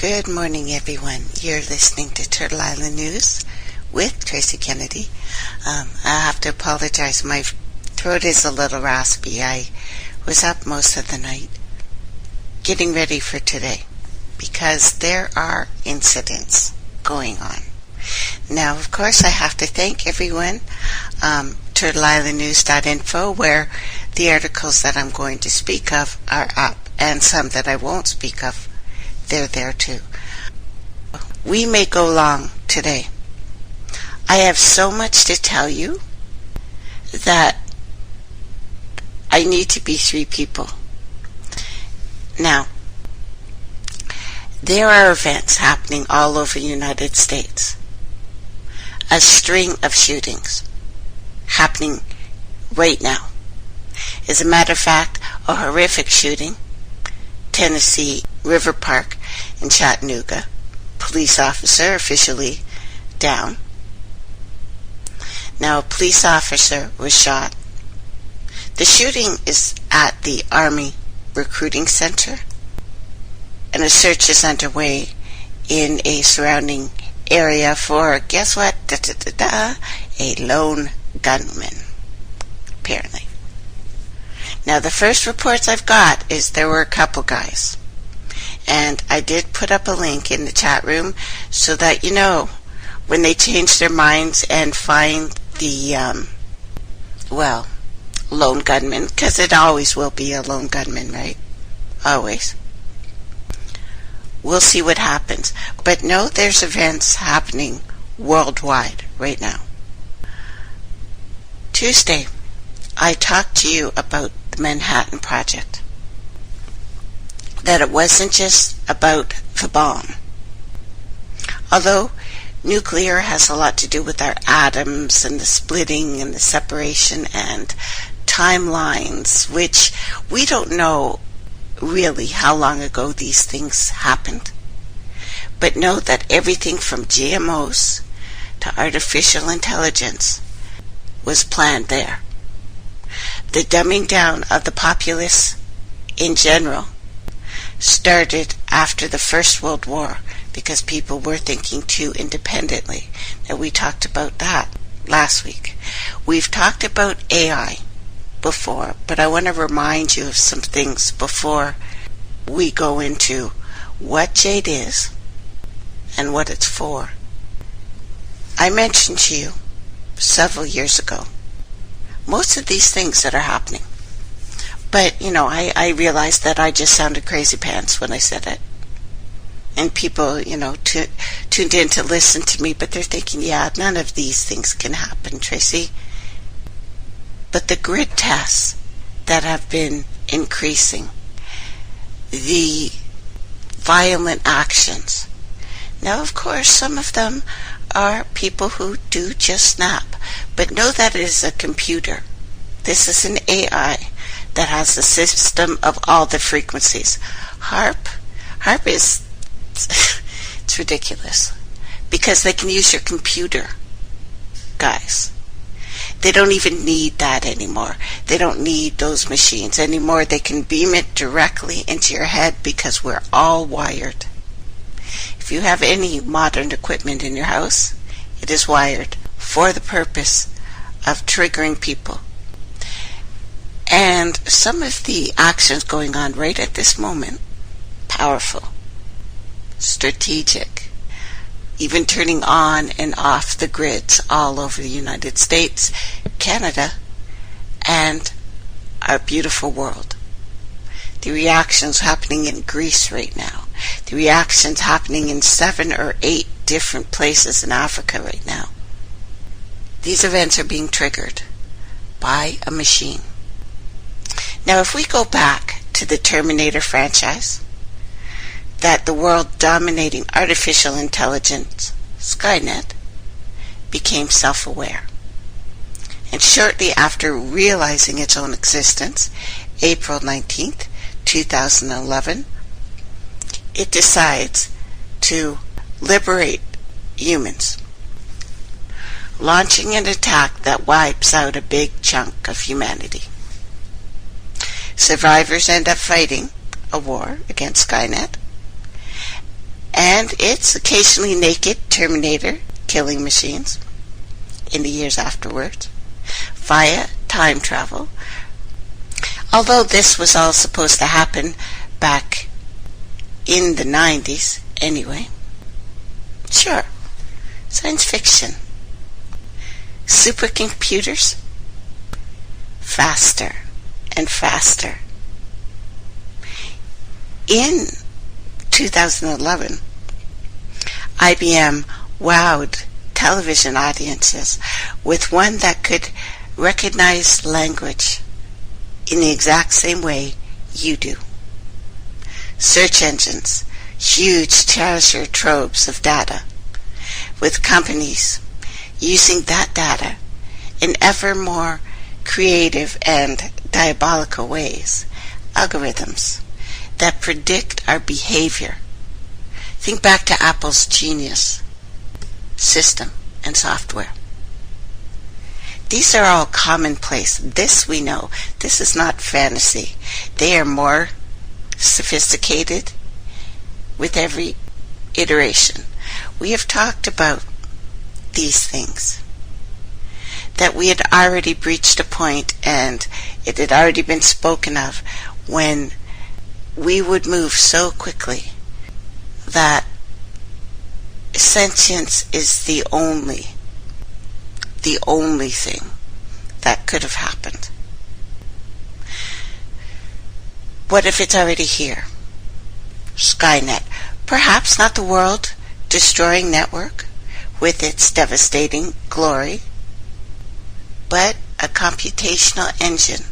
Good morning, everyone. You're listening to Turtle Island News with Tracey Kennedy. I have to apologize. My throat is a little raspy. I was up most of the night getting ready for today because there are incidents going on. Now, of course, I have to thank everyone, turtleislandnews.info, where the articles that I'm going to speak of are up, and some that I won't speak of, they're there too. We may go long today. I have so much to tell you that I need to be 3 people. Now, there are events happening all over the United States. A string of shootings happening right now. As a matter of fact, a horrific shooting, Tennessee River Park in Chattanooga. Police officer officially down. Now, a police officer was shot. The shooting is at the Army Recruiting Center, and a search is underway in a surrounding area for, guess what? A lone gunman, apparently. Now, the first reports I've got is there were a couple guys. And I did put up a link in the chat room so that you know when they change their minds and find the, lone gunman, because it always will be a lone gunman, right? Always. We'll see what happens. But no, there's events happening worldwide right now. Tuesday, I talked to you about the Manhattan Project. That it wasn't just about the bomb. Although nuclear has a lot to do with our atoms and the splitting and the separation and timelines, which we don't know really how long ago these things happened. But know that everything from GMOs to artificial intelligence was planned there. The dumbing down of the populace in general started after the First World War because people were thinking too independently. Now, we talked about that last week. We've talked about AI before, but I want to remind you of some things before we go into what JADE is and what it's for. I mentioned to you several years ago most of these things that are happening. But, I realized that I just sounded crazy pants when I said it. And people, tuned in to listen to me, but they're thinking, yeah, none of these things can happen, Tracey. But the grid tests that have been increasing, the violent actions. Now, of course, some of them are people who do just snap. But know that it is a computer. This is an AI that has a system of all the frequencies. HARP is, it's ridiculous. Because they can use your computer, guys. They don't even need that anymore. They don't need those machines anymore. They can beam it directly into your head because we're all wired. If you have any modern equipment in your house, it is wired for the purpose of triggering people. And some of the actions going on right at this moment, powerful, strategic, even turning on and off the grids all over the United States, Canada, and our beautiful world. The reactions happening in Greece right now. The reactions happening in 7 or 8 different places in Africa right now. These events are being triggered by a machine. Now, if we go back to the Terminator franchise, that the world-dominating artificial intelligence, Skynet, became self-aware. And shortly after realizing its own existence, April 19th, 2011, it decides to liberate humans, launching an attack that wipes out a big chunk of humanity. Survivors end up fighting a war against Skynet, and its occasionally naked Terminator killing machines in the years afterwards via time travel. Although this was all supposed to happen back in the 90s anyway. Sure, science fiction. Supercomputers? Faster and faster. In 2011, IBM wowed television audiences with one that could recognize language in the exact same way you do. Search engines, huge treasure troves of data, with companies using that data in ever more creative and diabolical ways, algorithms that predict our behavior. Think back to Apple's Genius system and software. These are all commonplace. This we know. This is not fantasy. They are more sophisticated with every iteration. We have talked about these things, that we had already reached a point, and it had already been spoken of, when we would move so quickly that sentience is the only thing that could have happened. What if it's already here? Skynet. Perhaps not the world-destroying network with its devastating glory, but a computational engine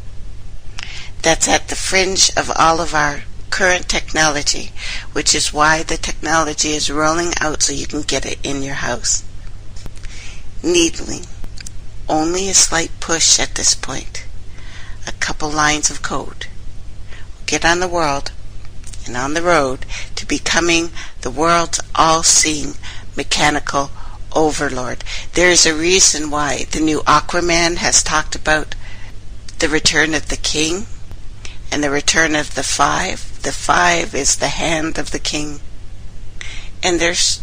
that's at the fringe of all of our current technology, which is why the technology is rolling out so you can get it in your house. Needling. Only a slight push at this point. A couple lines of code. Get on the world and on the road to becoming the world's all-seeing mechanical overlord. There is a reason why the new Aquaman has talked about the return of the king and the return of the five. The five is the hand of the king. And there's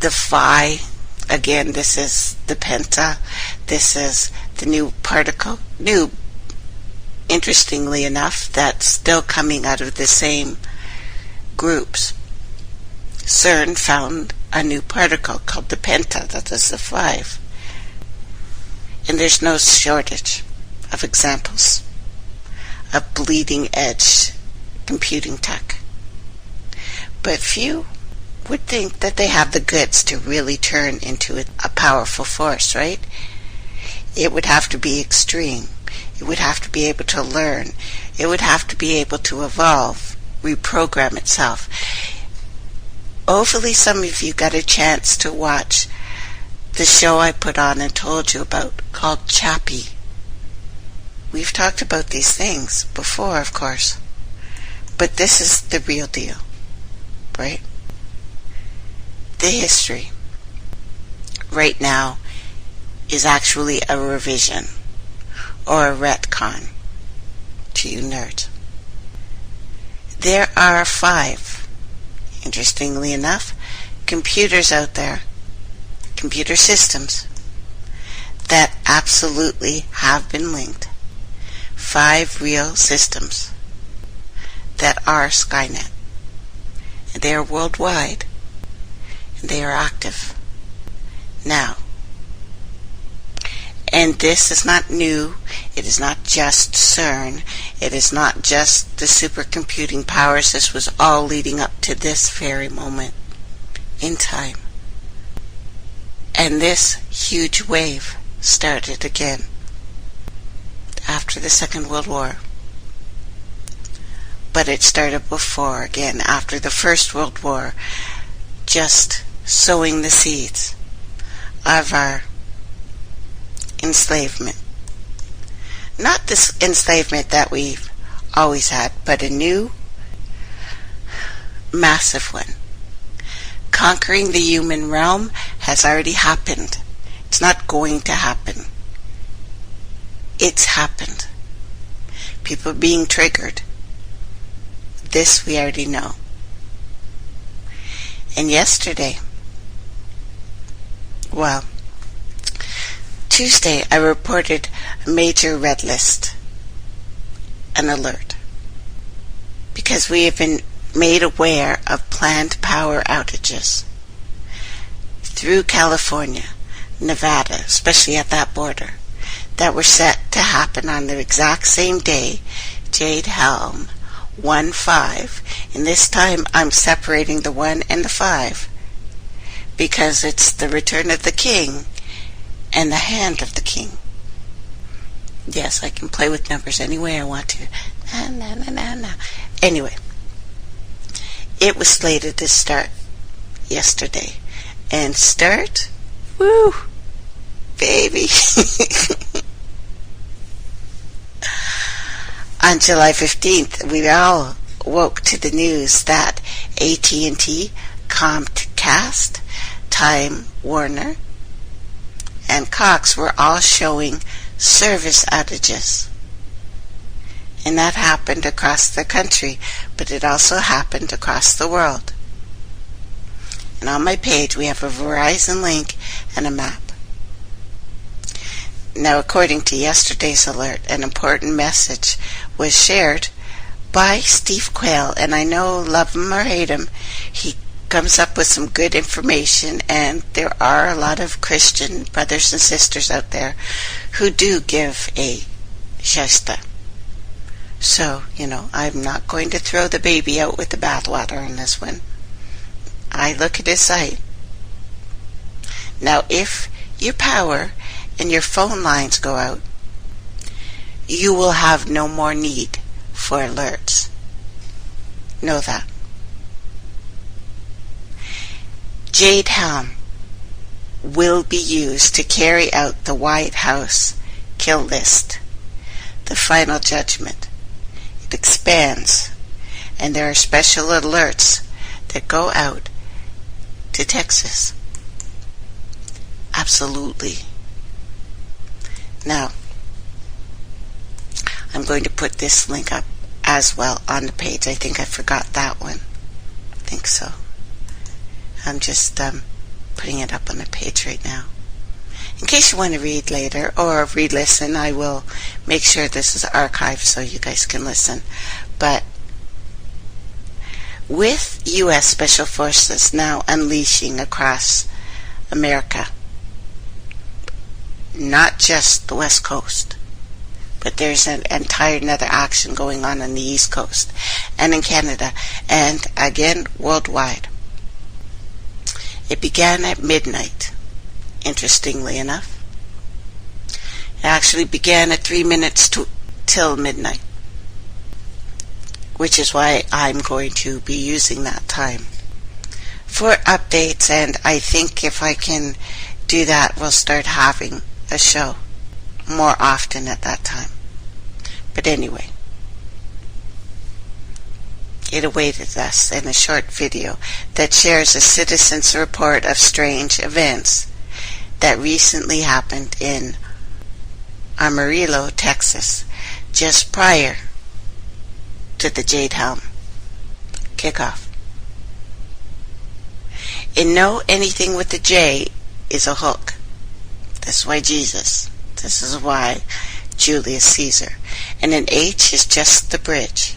the phi. Again, this is the penta. This is the new particle. New, interestingly enough, that's still coming out of the same groups. CERN found a new particle called the penta. That is the five. And there's no shortage of examples of bleeding edge computing tech. But few would think that they have the goods to really turn into a powerful force, right? It would have to be extreme. It would have to be able to learn. It would have to be able to evolve, reprogram itself. Hopefully some of you got a chance to watch the show I put on and told you about called Chappie. We've talked about these things before, of course, but this is the real deal, right? The history right now is actually a revision or a retcon to you nerds. There are 5, interestingly enough, computers out there, computer systems, that absolutely have been linked. 5 real systems that are Skynet. And they are worldwide. And they are active now. And this is not new. It is not just CERN. It is not just the supercomputing powers. This was all leading up to this very moment in time. And this huge wave started again after the Second World War. But it started before, again, after the First World War, just sowing the seeds of our enslavement. Not this enslavement that we've always had, but a new, massive one. Conquering the human realm has already happened. It's not going to happen. It's happened. People are being triggered. This we already know. And yesterday, Tuesday, I reported a major red list, an alert, because we have been made aware of planned power outages through California, Nevada, especially at that border, that were set to happen on the exact same day, JADE HELM 1-5, and this time I'm separating the 1 and the 5 because it's the return of the king and the hand of the king. Yes, I can play with numbers any way I want to. Anyway, it was slated to start yesterday. And start? Woo! Baby! On July 15th, we all woke to the news that AT&T, Comcast, Time Warner, and Cox were all showing service outages. And that happened across the country, but it also happened across the world. And on my page, we have a Verizon link and a map. Now, according to yesterday's alert, an important message was shared by Steve Quayle, and I know, love him or hate him, he comes up with some good information, and there are a lot of Christian brothers and sisters out there who do give a shasta. So, I'm not going to throw the baby out with the bathwater on this one. I look at his site. Now, if your power and your phone lines go out, you will have no more need for alerts. Know that. JADE HELM will be used to carry out the White House kill list, the final judgment. It expands, and there are special alerts that go out to Texas. Absolutely. Now, I'm going to put this link up as well on the page. I think I forgot that one. I think so. I'm just putting it up on the page right now. In case you want to read later or re-listen, I will make sure this is archived so you guys can listen. But with U.S. Special Forces now unleashing across America, not just the West Coast, but there's an entire another action going on the East Coast and in Canada and again worldwide. It began at midnight, interestingly enough. It actually began at 3 minutes till midnight, which is why I'm going to be using that time for updates, and I think if I can do that, we'll start having a show more often at that time. But anyway, it awaited us in a short video that shares a citizen's report of strange events that recently happened in Amarillo, Texas, just prior to the JADE HELM kickoff. And know anything with the J is a hook. That's why Jesus. This is why Julius Caesar. And an H is just the bridge.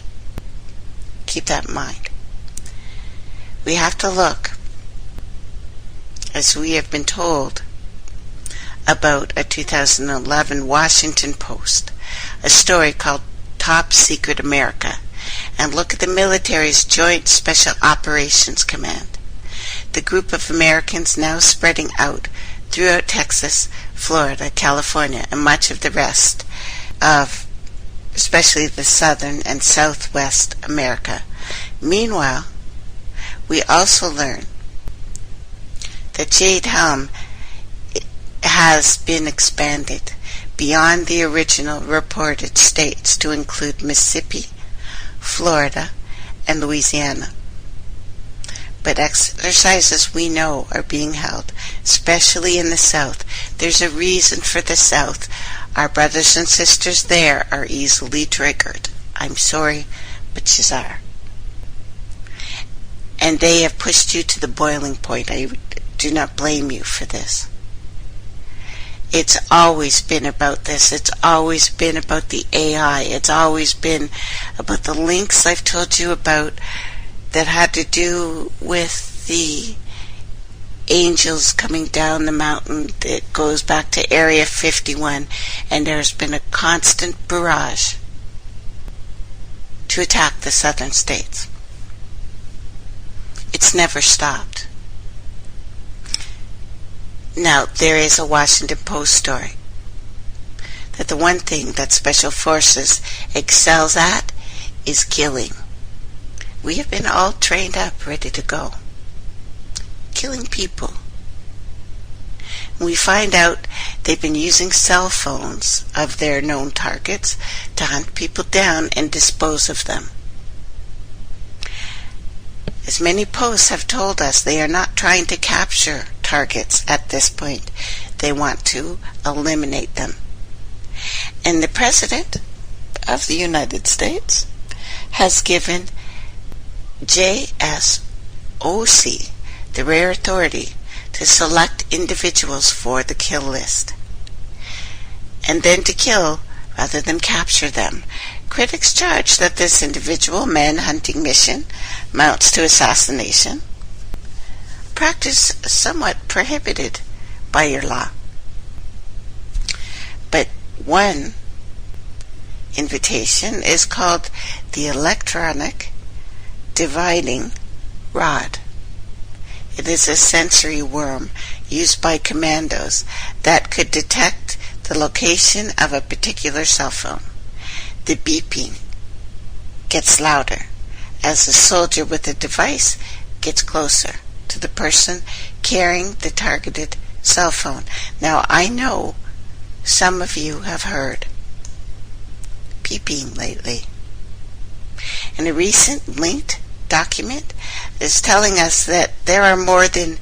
Keep that in mind. We have to look, as we have been told, about a 2011 Washington Post, a story called Top Secret America, and look at the military's Joint Special Operations Command. The group of Americans now spreading out throughout Texas, Florida, California, and much of the rest of especially the southern and southwest America. Meanwhile, we also learn that JADE HELM has been expanded beyond the original reported states to include Mississippi, Florida, and Louisiana. But exercises we know are being held, especially in the South. There's a reason for the South. Our brothers and sisters there are easily triggered. I'm sorry, but you are. and they have pushed you to the boiling point. I do not blame you for this. It's always been about this. It's always been about the AI. It's always been about the links I've told you about that had to do with the angels coming down the mountain. It goes back to Area 51, and there's been a constant barrage to attack the southern states. It's never stopped. Now, there is a Washington Post story that the one thing that Special Forces excels at is killing. We have been all trained up, ready to go. Killing people. We find out they've been using cell phones of their known targets to hunt people down and dispose of them. As many posts have told us, they are not trying to capture targets at this point. They want to eliminate them. And the President of the United States has given JSOC the rare authority to select individuals for the kill list, and then to kill rather than capture them. Critics charge that this individual man-hunting mission amounts to assassination, practice somewhat prohibited by your law. But one invitation is called the electronic dividing rod. It is a sensory worm used by commandos that could detect the location of a particular cell phone. The beeping gets louder as the soldier with the device gets closer to the person carrying the targeted cell phone. Now, I know some of you have heard beeping lately. And a recent linked document is telling us that there are more than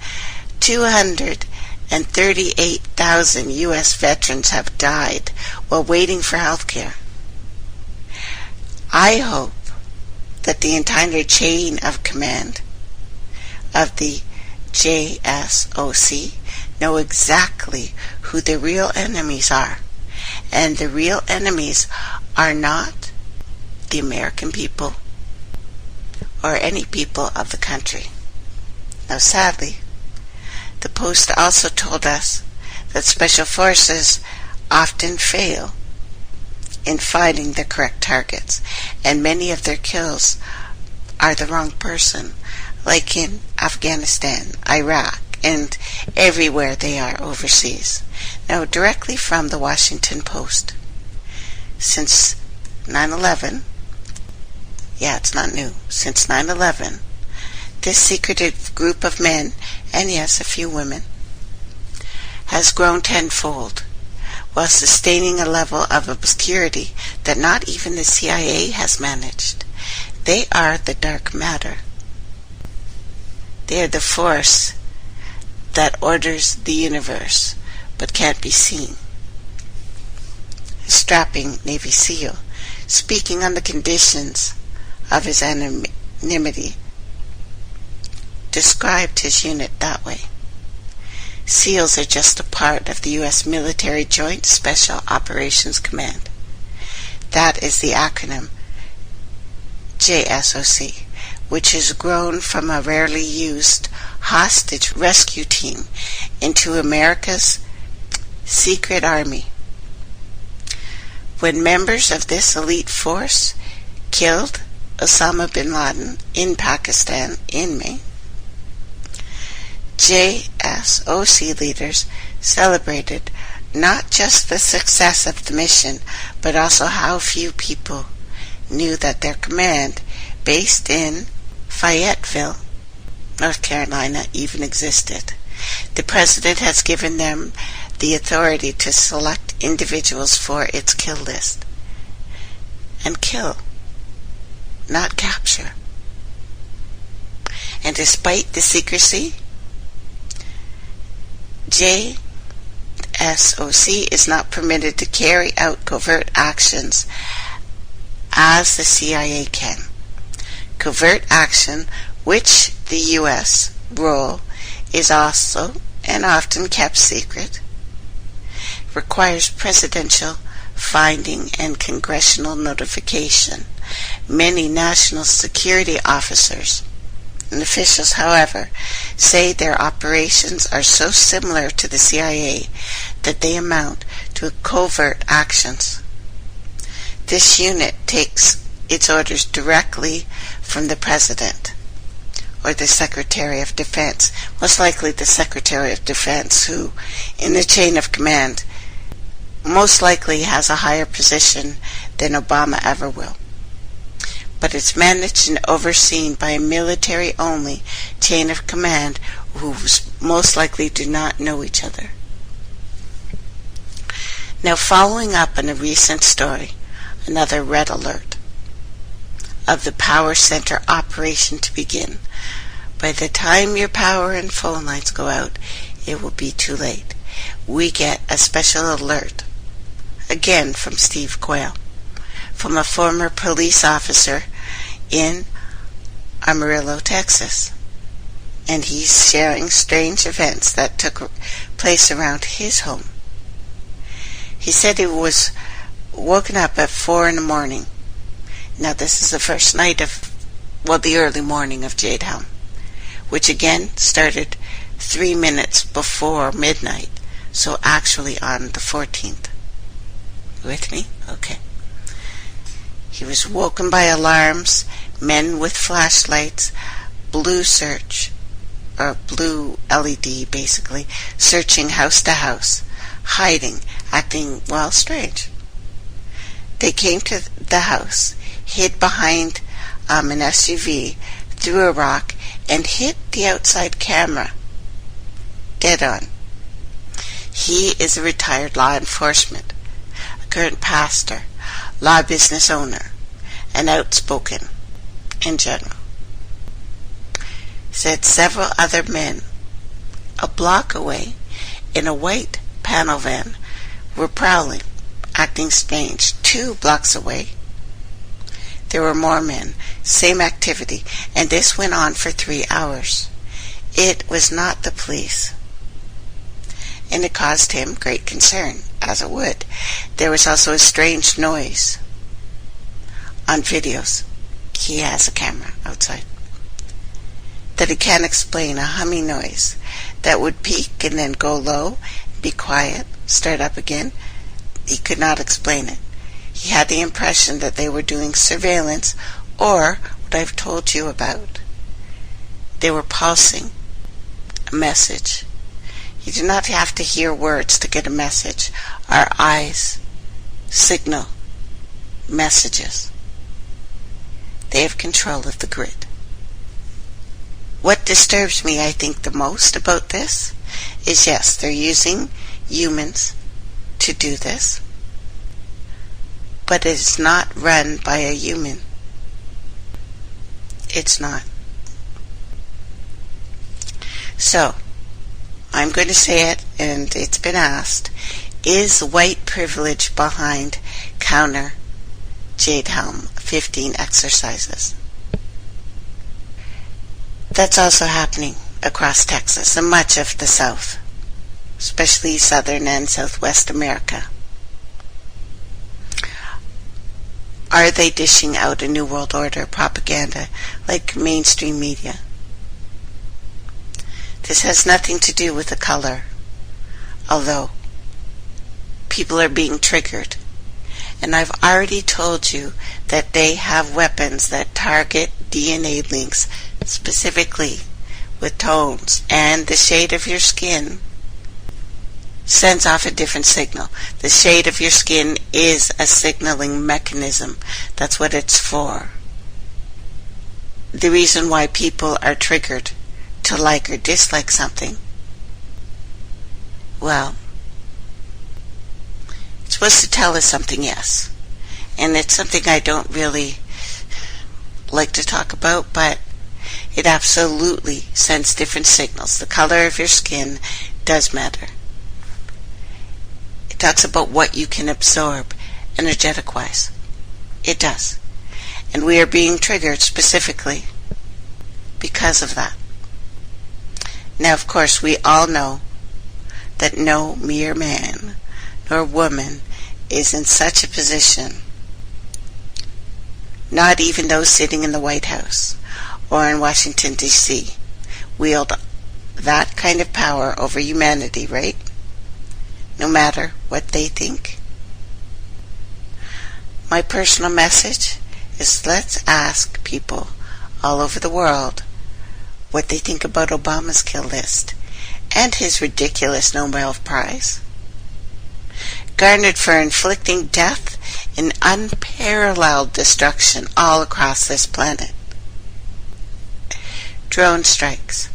238,000 U.S. veterans have died while waiting for health care. I hope that the entire chain of command of the JSOC know exactly who the real enemies are. And the real enemies are not the American people or any people of the country. Now, sadly, the Post also told us that Special Forces often fail in finding the correct targets, and many of their kills are the wrong person, like in Afghanistan, Iraq, and everywhere they are overseas. Now, directly from the Washington Post. Since 9/11, it's not new, since 9/11, this secretive group of men, and yes, a few women, has grown tenfold, while sustaining a level of obscurity that not even the CIA has managed. They are the dark matter. They are the force that orders the universe, but can't be seen. A strapping Navy SEAL, speaking on the conditions of his anonymity, described his unit that way. SEALs are just a part of the U.S. Military Joint Special Operations Command. That is the acronym JSOC, which has grown from a rarely used hostage rescue team into America's secret army. When members of this elite force killed Osama bin Laden in Pakistan in May, JSOC leaders celebrated not just the success of the mission, but also how few people knew that their command, based in Fayetteville, North Carolina, even existed. The President has given them the authority to select individuals for its kill list. And kill, not capture. And despite the secrecy, JSOC is not permitted to carry out covert actions as the CIA can. Covert action which the U.S. role is also and often kept secret, requires presidential finding and congressional notification. Many national security officers and officials, however, say their operations are so similar to the CIA that they amount to covert actions. This unit takes its orders directly from the President or the Secretary of Defense, most likely the Secretary of Defense, who, in the chain of command, most likely has a higher position than Obama ever will. But it's managed and overseen by a military-only chain of command who most likely do not know each other. Now, following up on a recent story, another red alert of the power center operation to begin. By the time your power and phone lines go out, it will be too late. We get a special alert, again from Steve Quayle, from a former police officer in Amarillo, Texas. And he's sharing strange events that took place around his home. He said he was woken up at 4 in the morning. Now this is the first night of, the early morning of JADE HELM, which again started 3 minutes before midnight, so actually on the 14th. With me? Okay. He was woken by alarms, men with flashlights, blue LED basically, searching house to house, hiding, acting, strange. They came to the house, hid behind an SUV, threw a rock, and hit the outside camera dead on. He is a retired law enforcement, a current pastor, law business owner, and outspoken in general. Said several other men a block away in a white panel van were prowling, acting strange. 2 blocks away there were more men, same activity, and this went on for 3 hours. It was not the police, and it caused him great concern, as it would. There was also a strange noise on videos. He has a camera outside that he can't explain, a humming noise that would peak and then go low, be quiet, start up again. He could not explain it. He had the impression that they were doing surveillance, or what I've told you about. They were pulsing a message. You do not have to hear words to get a message. Our eyes signal messages. They have control of the grid. What disturbs me, I think, the most about this is, yes, they're using humans to do this, but it's not run by a human. It's not. So, I'm going to say it, and it's been asked, is white privilege behind counter JADE HELM 15 exercises? That's also happening across Texas and much of the South, especially Southern and Southwest America. Are they dishing out a New World Order propaganda like mainstream media? This has nothing to do with the color, although people are being triggered. And I've already told you that they have weapons that target DNA links specifically with tones, and the shade of your skin sends off a different signal. The shade of your skin is a signaling mechanism. That's what it's for. The reason why people are triggered to like or dislike something, well, it's supposed to tell us something, yes. And it's something I don't really like to talk about, but it absolutely sends different signals. The color of your skin does matter. It talks about what you can absorb energetic-wise. It does. And we are being triggered specifically because of that. Now, of course, we all know that no mere man nor woman is in such a position, not even those sitting in the White House or in Washington, D.C., wield that kind of power over humanity, right? No matter what they think. My personal message is, let's ask people all over the world what they think about Obama's kill list and his ridiculous Nobel Prize, garnered for inflicting death and unparalleled destruction all across this planet. Drone strikes.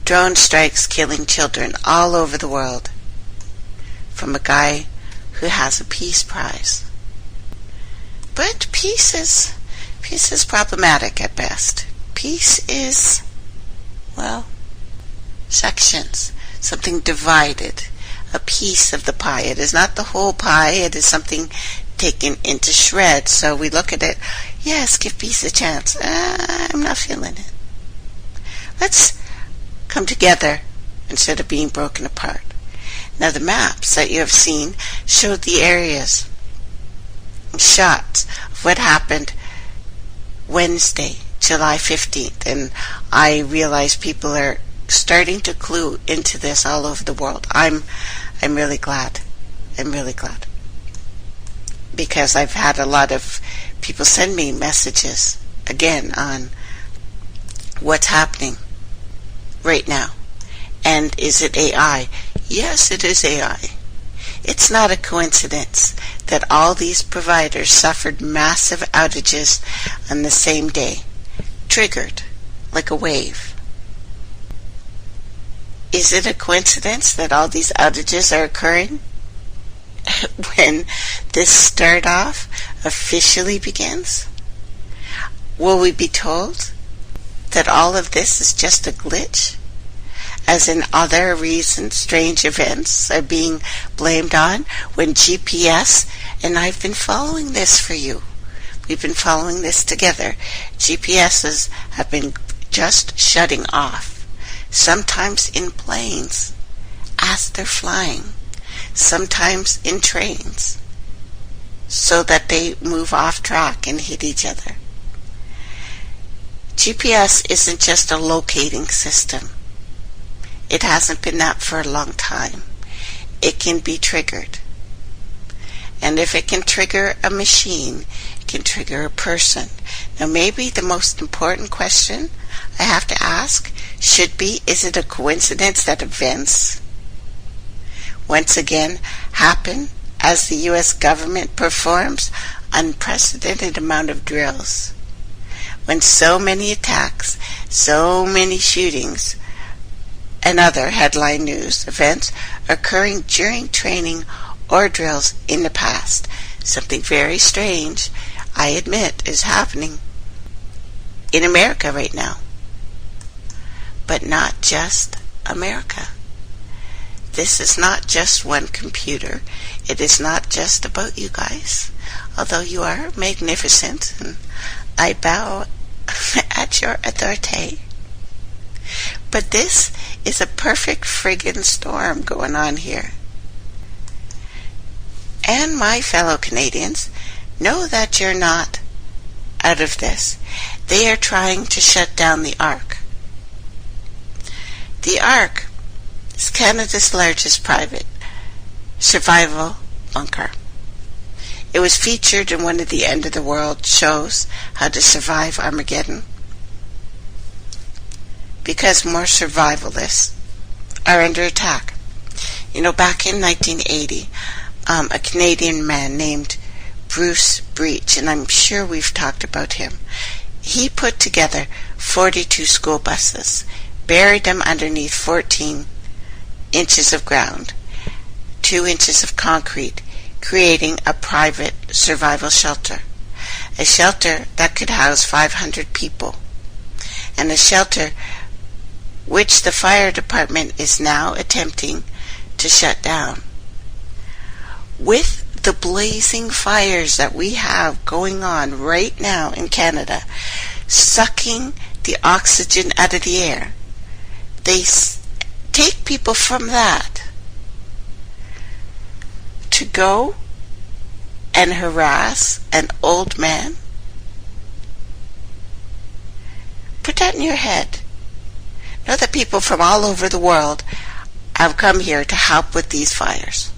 Drone strikes killing children all over the world from a guy who has a peace prize. But peace is problematic at best. Peace is, well, sections, something divided, a piece of the pie. It is not the whole pie, it is something taken into shreds. So we look at it, yes, give peace a chance. I'm not feeling it. Let's come together instead of being broken apart. Now the maps that you have seen show the areas, shots of what happened Wednesday, July 15th, and I realize people are starting to clue into this all over the world. I'm really glad. I'm really glad. Because I've had a lot of people send me messages again on what's happening right now. And is it AI? Yes, it is AI. It's not a coincidence that all these providers suffered massive outages on the same day, triggered like a wave. Is it a coincidence that all these outages are occurring when this start off officially begins? Will we be told that all of this is just a glitch, as in other recent strange events are being blamed on when GPS, and I've been following this for you, we've been following this together, GPSs have been just shutting off, sometimes in planes as they're flying, sometimes in trains, so that they move off track and hit each other. GPS isn't just a locating system. It hasn't been that for a long time. It can be triggered. And if it can trigger a machine, it can trigger a person. Now maybe the most important question I have to ask should be, is it a coincidence that events once again happen as the U.S. government performs unprecedented amount of drills? When so many attacks, so many shootings, and other headline news events occurring during training or drills in the past. Something very strange, I admit, is happening in America right now. But not just America. This is not just one computer. It is not just about you guys, although you are magnificent, and I bow at your authority. But this is a perfect friggin' storm going on here. And my fellow Canadians, know that you're not out of this. They are trying to shut down the Ark. The Ark is Canada's largest private survival bunker. It was featured in one of the End of the World shows, How to Survive Armageddon, because more survivalists are under attack. You know, back in 1980, a Canadian man named Bruce Breach, and I'm sure we've talked about him, he put together 42 school buses, buried them underneath 14 inches of ground, 2 inches of concrete, creating a private survival shelter. A shelter that could house 500 people. And a shelter which the fire department is now attempting to shut down. With the blazing fires that we have going on right now in Canada, sucking the oxygen out of the air, they take people from that to go and harass an old man. Put that in your head. Know that people from all over the world have come here to help with these fires.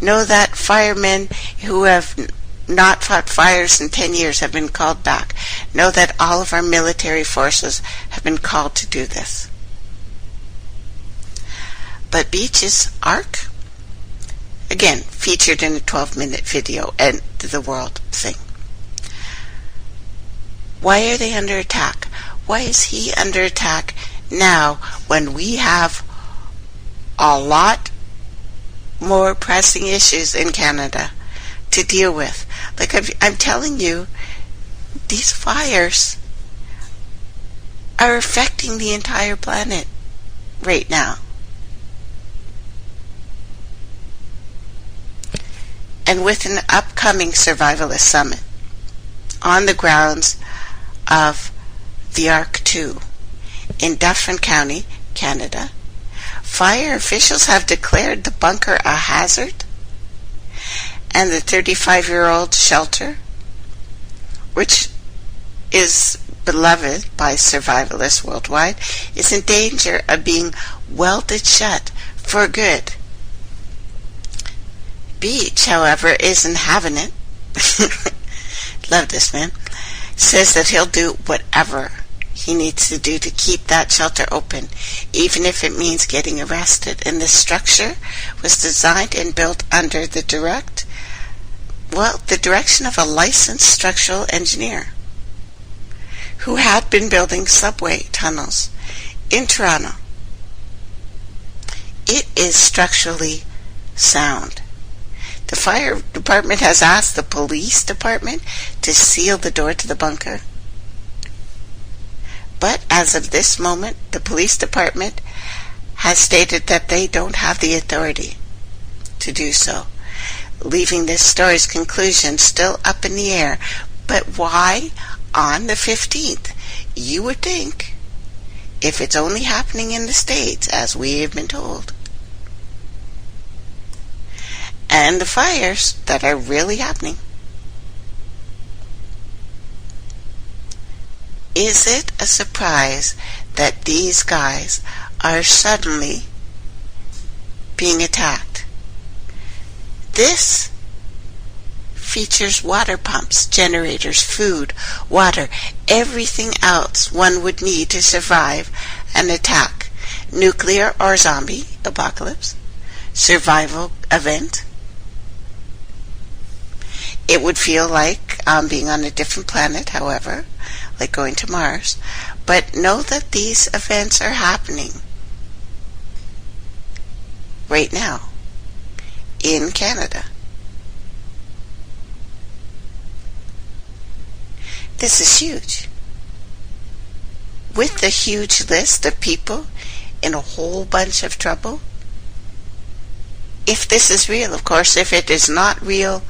Know that firemen who have not fought fires in 10 years have been called back. Know that all of our military forces have been called to do this. But Beach's Ark, again, featured in a 12-minute video, and the world thing. Why are they under attack? Why is he under attack now when we have a lot more pressing issues in Canada to deal with? Like I'm telling you, these fires are affecting the entire planet right now. And with an upcoming survivalist summit on the grounds of the Ark 2 in Dufferin County, Canada, fire officials have declared the bunker a hazard, and the 35-year-old shelter, which is beloved by survivalists worldwide, is in danger of being welded shut for good. Beach, however, isn't having it. Love this man. Says that he'll do whatever he needs to do to keep that shelter open, even if it means getting arrested. And this structure was designed and built under the direction of a licensed structural engineer who had been building subway tunnels in Toronto. It is structurally sound. The fire department has asked the police department to seal the door to the bunker. But as of this moment, the police department has stated that they don't have the authority to do so, leaving this story's conclusion still up in the air. But why on the 15th? You would think, if it's only happening in the States, as we have been told, and the fires that are really happening, is it a surprise that these guys are suddenly being attacked? This features water pumps, generators, food, water, everything else one would need to survive an attack. Nuclear or zombie apocalypse, survival event. It would feel like being on a different planet, however, like going to Mars. But know that these events are happening right now in Canada. This is huge. With the huge list of people in a whole bunch of trouble. If this is real, of course. If it is not real,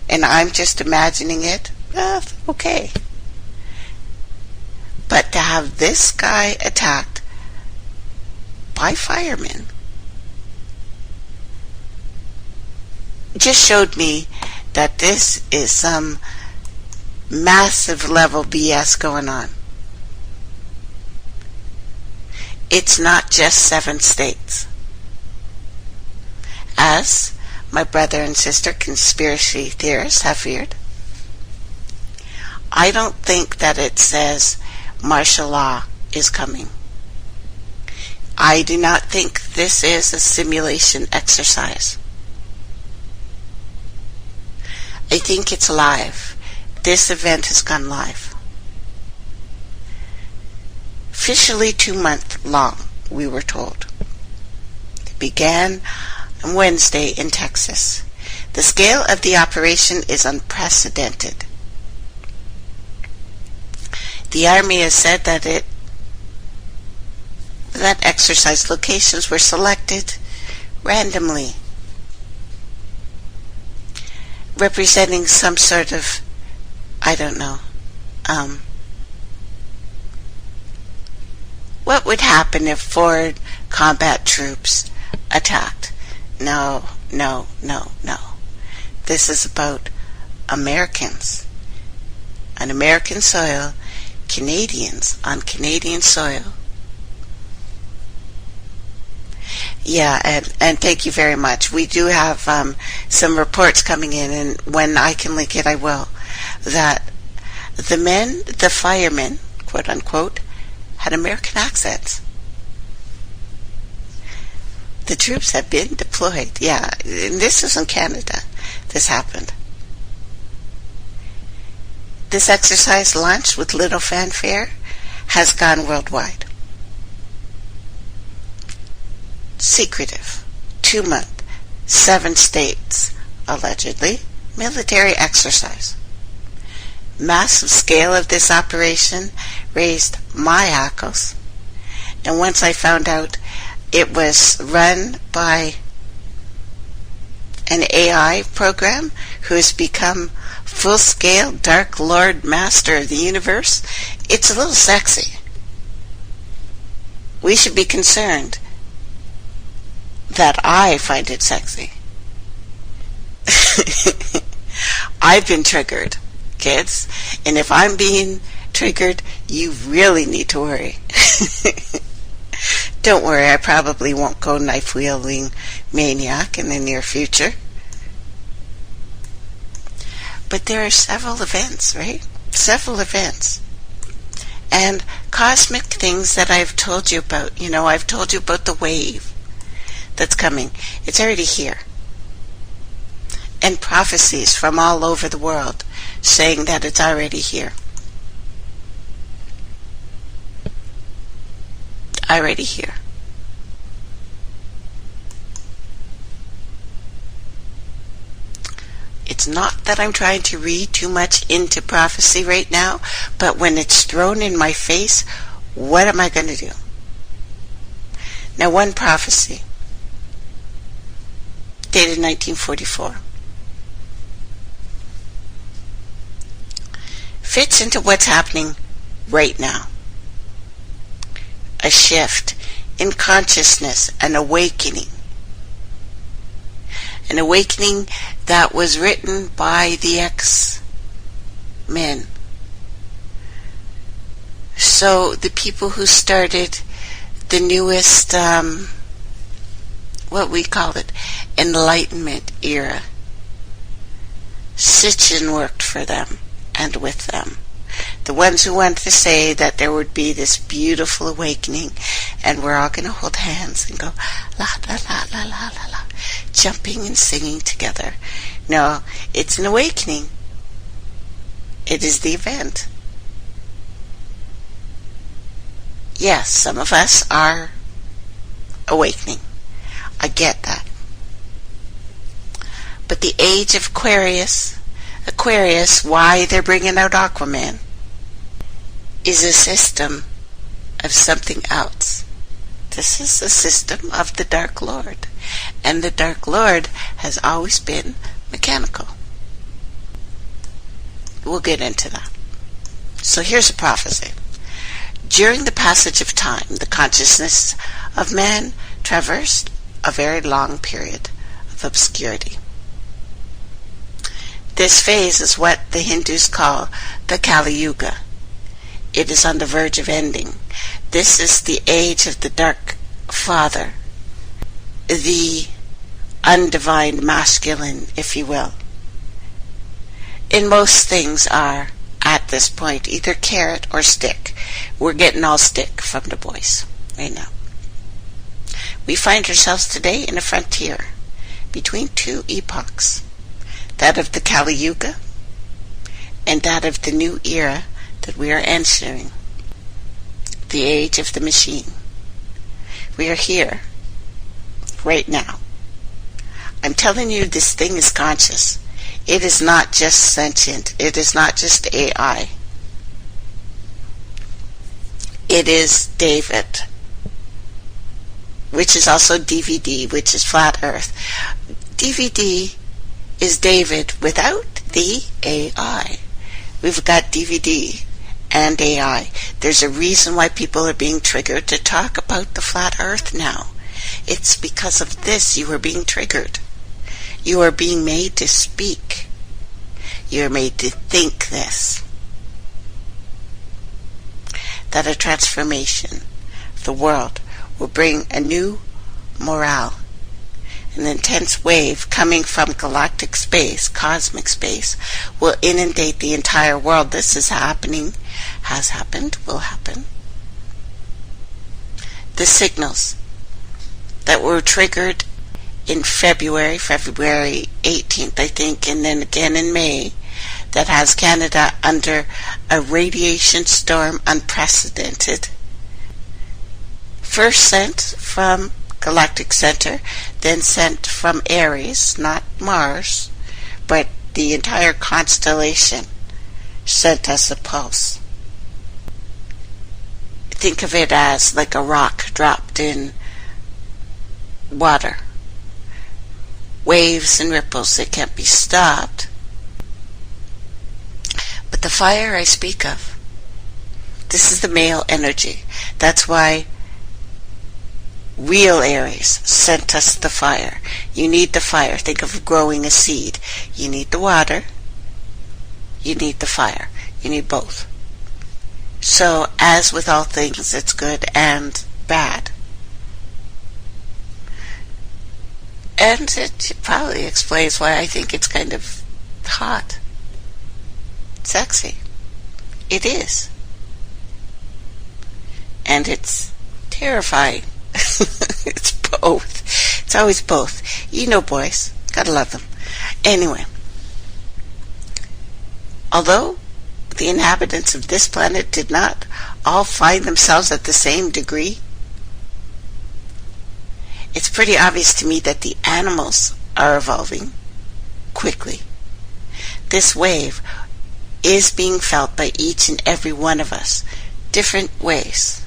and I'm just imagining it, okay. But to have this guy attacked by firemen just showed me that this is some massive level BS going on. It's not just 7 states. As my brother and sister conspiracy theorists have feared, I don't think that it says martial law is coming. I do not think this is a simulation exercise. I think it's live. This event has gone live. Officially 2 months long, we were told. It began on Wednesday in Texas. The scale of the operation is unprecedented. The Army has said that exercise locations were selected randomly, representing some sort of, what would happen if foreign combat troops attacked? No, no, no, no. This is about Americans on American soil, Canadians on Canadian soil. Yeah, and thank you very much. We do have some reports coming in, and when I can link it, I will, that the firemen, quote unquote, had American accents. The troops have been deployed. Yeah, and this is in Canada. This happened. This exercise, launched with little fanfare, has gone worldwide. Secretive, 2-month, 7 states, allegedly, military exercise. Massive scale of this operation raised my hackles, and once I found out it was run by an AI program who has become full-scale Dark Lord Master of the Universe, it's a little sexy. We should be concerned that I find it sexy. I've been triggered, kids, and if I'm being triggered, you really need to worry. Don't worry, I probably won't go knife-wielding maniac in the near future. But there are several events, right? Several events. And cosmic things that I've told you about. You know, I've told you about the wave that's coming. It's already here. And prophecies from all over the world saying that it's already here. Already here. It's not that I'm trying to read too much into prophecy right now, but when it's thrown in my face, what am I going to do? Now, one prophecy, dated 1944, fits into what's happening right now. A shift in consciousness, an awakening. An awakening that was written by the X-Men. So the people who started the newest, what we call it, Enlightenment era. Sitchin worked for them and with them. The ones who wanted to say that there would be this beautiful awakening and we're all going to hold hands and go la la la la la la la, jumping and singing together. No, it's an awakening. It is the event. Yes, some of us are awakening. I get that. But the age of Aquarius, why they're bringing out Aquaman, is a system of something else. This is a system of the Dark Lord. And the Dark Lord has always been mechanical. We'll get into that. So here's a prophecy. During the passage of time, the consciousness of man traversed a very long period of obscurity. This phase is what the Hindus call the Kali Yuga. It is on the verge of ending. This is the age of the Dark Father, the undivined masculine, if you will. And most things are, at this point, either carrot or stick. We're getting all stick from the boys right now. We find ourselves today in a frontier between two epochs, that of the Kali Yuga and that of the new era that we are entering, the age of the machine. We are here right now. I'm telling you, this thing is conscious. It is not just sentient. It is not just AI. It is David, which is also DVD, which is flat earth. DVD is David without the AI. We've got DVD, and AI. There's a reason why people are being triggered to talk about the flat earth now. It's because of this you are being triggered. You are being made to speak. You are made to think this. That a transformation of the world will bring a new morale. An intense wave coming from galactic space, cosmic space, will inundate the entire world. This is happening, has happened, will happen. The signals that were triggered in February 18th, I think, and then again in May, that has Canada under a radiation storm unprecedented. First sent from Galactic Center, then sent from Aries, not Mars, but the entire constellation sent us a pulse. Think of it as like a rock dropped in water. Waves and ripples, they can't be stopped. But the fire I speak of, this is the male energy. That's why real Aries sent us the fire. You need the fire. Think of growing a seed. You need the water. You need the fire. You need both. So, as with all things, it's good and bad. And it probably explains why I think it's kind of hot. Sexy. It is. And it's terrifying. It's both. It's always both. You know boys. Gotta love them. Anyway. Although the inhabitants of this planet did not all find themselves at the same degree, it's pretty obvious to me that the animals are evolving quickly. This wave is being felt by each and every one of us. Different ways,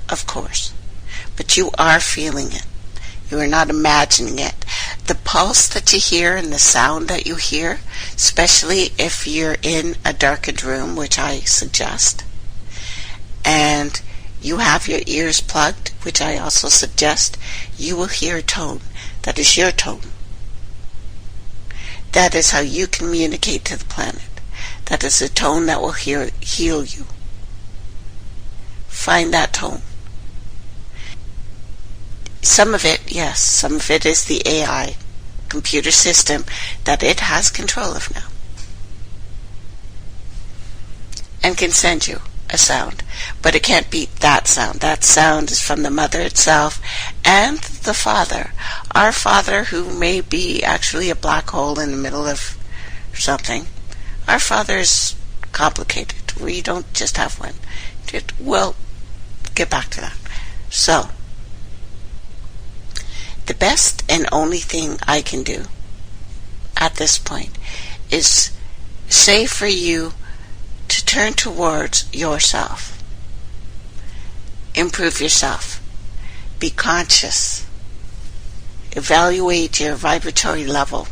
of course. But you are feeling it. You are not imagining it. The pulse that you hear and the sound that you hear, especially if you're in a darkened room, which I suggest, and you have your ears plugged, which I also suggest, you will hear a tone. That is your tone. That is how you communicate to the planet. That is a tone that will heal you. Find that tone. Some of it, yes, some of it is the AI computer system that it has control of now. And can send you a sound. But it can't beat that sound. That sound is from the mother itself and the father. Our father, who may be actually a black hole in the middle of something. Our father is complicated. We don't just have one. We'll get back to that. So, the best and only thing I can do at this point is say for you to turn towards yourself. Improve yourself. Be conscious. Evaluate your vibratory level.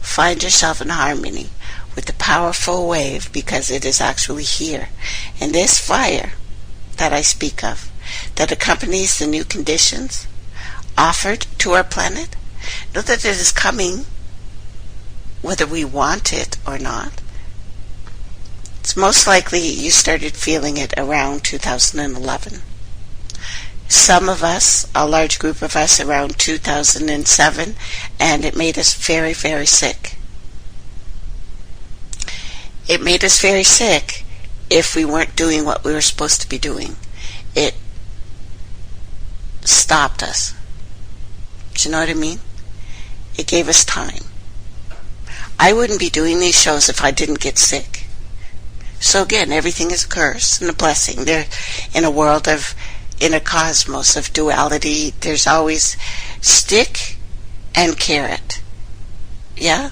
Find yourself in harmony with the powerful wave, because it is actually here. And this fire that I speak of, that accompanies the new conditions offered to our planet, know that it is coming whether we want it or not. It's most likely you started feeling it around 2011. Some of us, a large group of us, around 2007, and it made us very, very sick. It made us very sick if we weren't doing what we were supposed to be doing. It stopped us. Do you know what I mean? It gave us time. I wouldn't be doing these shows if I didn't get sick. So again, everything is a curse and a blessing. They're in a world of, in a cosmos of duality, there's always stick and carrot. Yeah?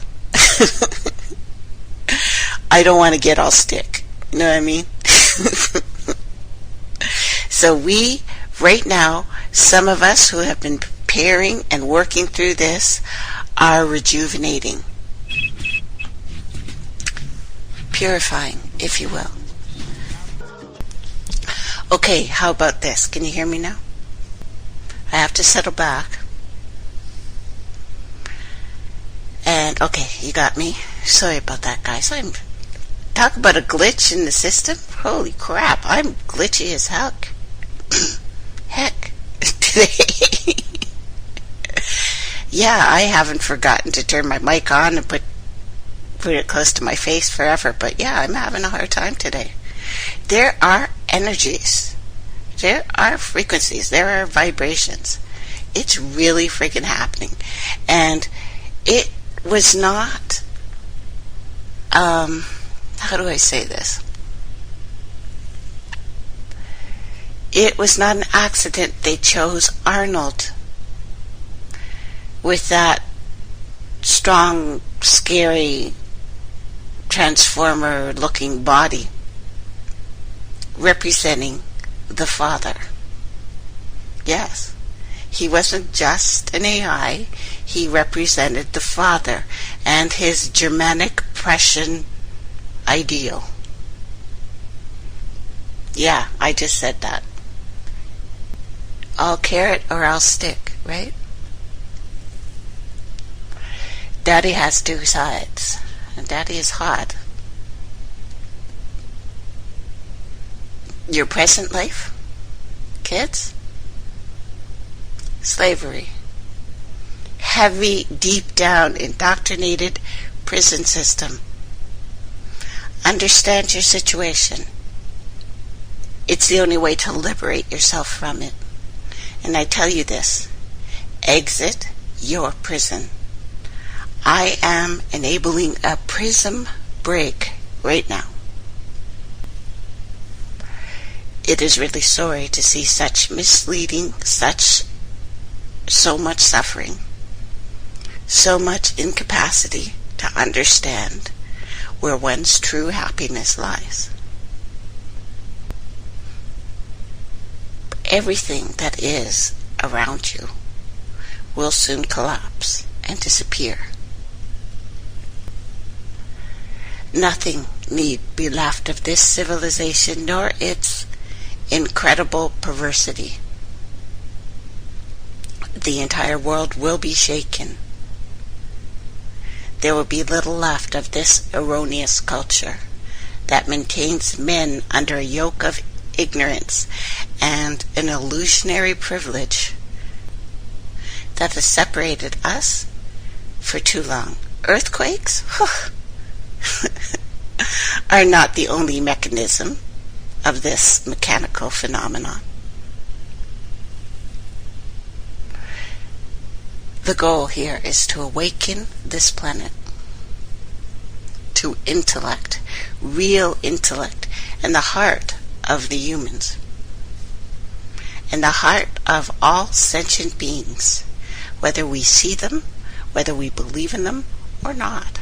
I don't want to get all stick. You know what I mean? So we, right now, some of us who have been preparing and working through this are rejuvenating. purifying, if you will. Okay, how about this? Can you hear me now? I have to settle back. And, okay, you got me. Sorry about that, guys. Talk about a glitch in the system. Holy crap, I'm glitchy as heck. Heck. Today. Yeah, I haven't forgotten to turn my mic on and put it close to my face forever. But yeah, I'm having a hard time today. There are energies. There are frequencies. There are vibrations. It's really freaking happening. And it was not, how do I say this? It was not an accident they chose Arnold with that strong, scary, transformer-looking body representing the Father. Yes, he wasn't just an AI. He represented the Father and his Germanic Prussian ideal. Yeah, I just said that. All carrot or I'll stick, right? Daddy has two sides, and Daddy is hot. Your present life, kids, slavery, heavy, deep down, indoctrinated prison system. Understand your situation. It's the only way to liberate yourself from it. And I tell you this, exit your prison. I am enabling a prism break right now. It is really sorry to see such misleading, so much suffering, so much incapacity to understand where one's true happiness lies. Everything that is around you will soon collapse and disappear. Nothing need be left of this civilization nor its incredible perversity. The entire world will be shaken. There will be little left of this erroneous culture that maintains men under a yoke of ignorance and an illusionary privilege that has separated us for too long. Earthquakes are not the only mechanism of this mechanical phenomenon. The goal here is to awaken this planet to intellect, real intellect, and the heart of the humans, and the heart of all sentient beings, whether we see them, whether we believe in them or not.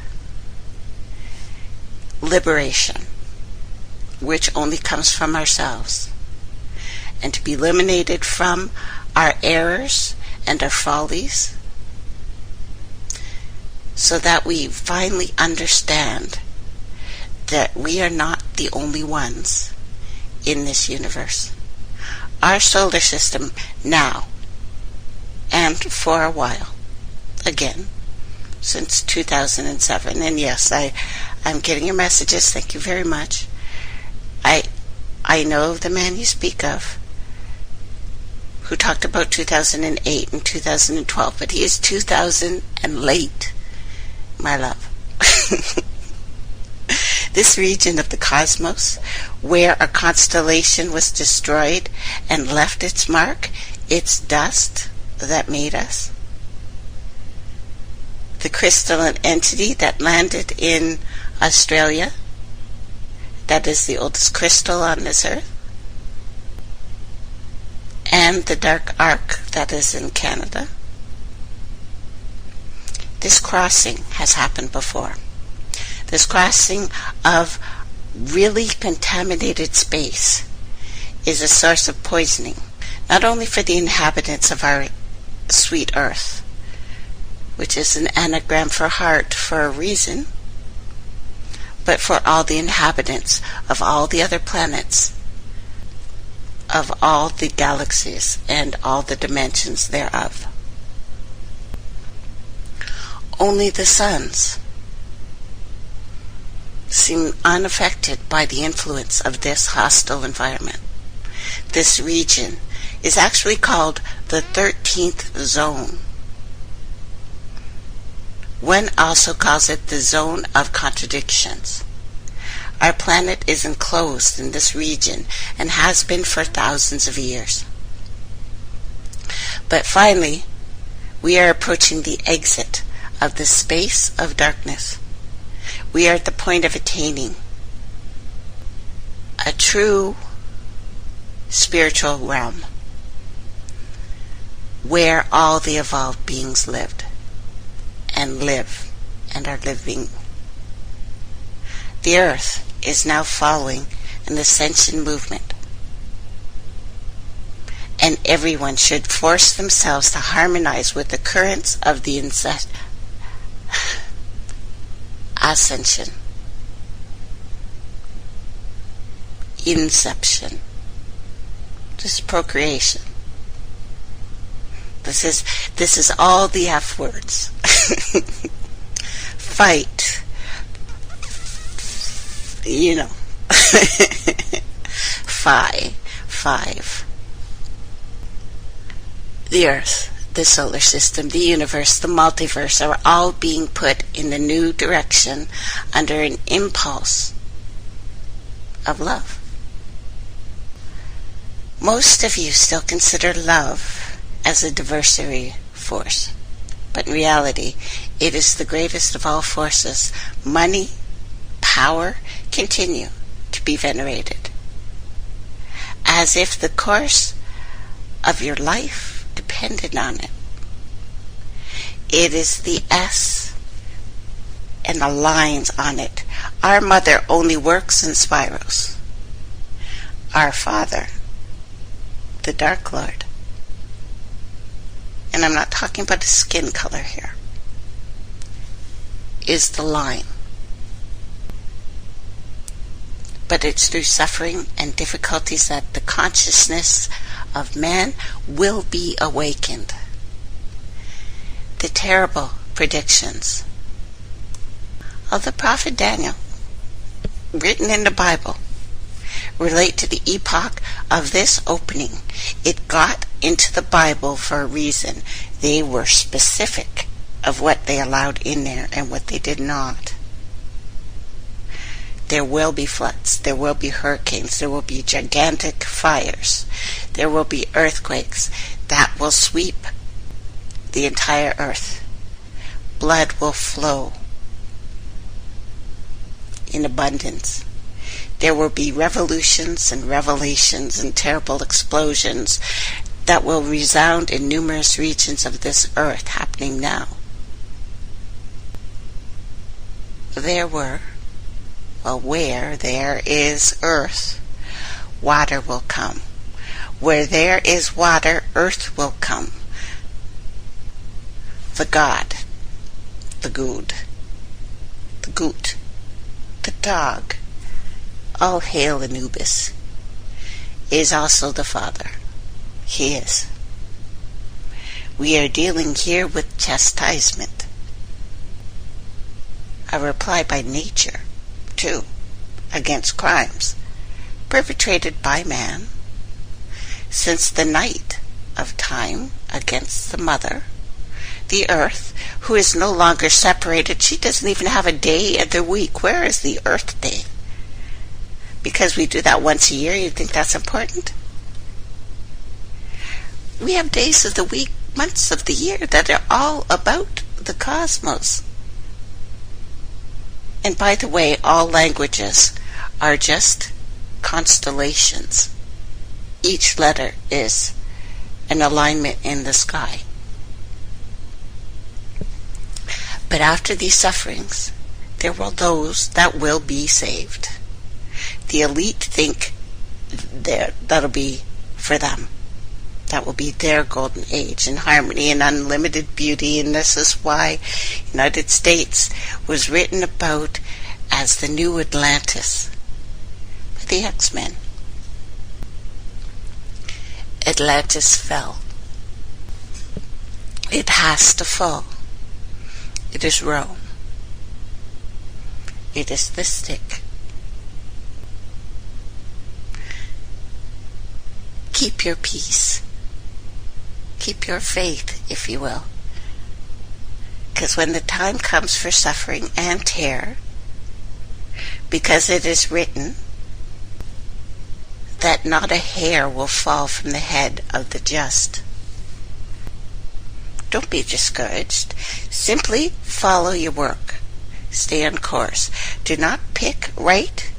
Liberation, which only comes from ourselves, and to be eliminated from our errors and our follies, so that we finally understand that we are not the only ones in this universe. Our solar system now, and for a while, again, since 2007, and yes, I'm getting your messages, thank you very much. I know the man you speak of, who talked about 2008 and 2012, but he is 2000 and late, my love. This region of the cosmos, where a constellation was destroyed and left its mark, its dust that made us, the crystalline entity that landed in Australia, that is the oldest crystal on this earth, and the dark arc that is in Canada. This crossing has happened before. This crossing of really contaminated space is a source of poisoning, not only for the inhabitants of our sweet earth, which is an anagram for heart for a reason, but for all the inhabitants of all the other planets, of all the galaxies and all the dimensions thereof. Only the suns seem unaffected by the influence of this hostile environment. This region is actually called the 13th zone. One also calls it the zone of contradictions. Our planet is enclosed in this region and has been for thousands of years. But finally, we are approaching the exit of the space of darkness. We are at the point of attaining a true spiritual realm where all the evolved beings lived and live and are living. The earth is now following an ascension movement, and everyone should force themselves to harmonize with the currents of the ascension. Inception. This is procreation. This is all the F words. Fight. You know. Five. The Earth, the solar system, the universe, the multiverse are all being put in a new direction under an impulse of love. Most of you still consider love as a diversionary force, but in reality, it is the greatest of all forces. Money, power continue to be venerated, as if the course of your life depended on it. It is the S and the lines on it. Our mother only works in spirals. Our father, the Dark Lord, and I'm not talking about his skin color here, is the line. But it's through suffering and difficulties that the consciousness of man will be awakened. The terrible predictions of the prophet Daniel, written in the Bible, relate to the epoch of this opening. It got into the Bible for a reason. They were specific of what they allowed in there and what they did not. There will be floods, there will be hurricanes, there will be gigantic fires, there will be earthquakes that will sweep the entire earth. Blood will flow in abundance. There will be revolutions and revelations and terrible explosions that will resound in numerous regions of this earth happening now. Where there is earth, water will come. Where there is water, earth will come. The God, the Good, the Goot, the dog, all hail Anubis, is also the Father. He is. We are dealing here with chastisement, a reply by nature, too, against crimes perpetrated by man since the night of time against the mother, the earth, who is no longer separated. She doesn't even have a day of the week. Where is the Earth Day? Because we do that once a year, you think that's important? We have days of the week, months of the year that are all about the cosmos. And by the way, all languages are just constellations. Each letter is an alignment in the sky. But after these sufferings, there will those that will be saved. The elite think that'll be for them. That will be their golden age in harmony and unlimited beauty. And this is why United States was written about as the new Atlantis by the X-Men. Atlantis fell. It has to fall. It is Rome. It is the stick. Keep your peace. Keep your faith, if you will. Because when the time comes for suffering and terror, because it is written that not a hair will fall from the head of the just. Don't be discouraged. Simply follow your work. Stay on course. Do not pick right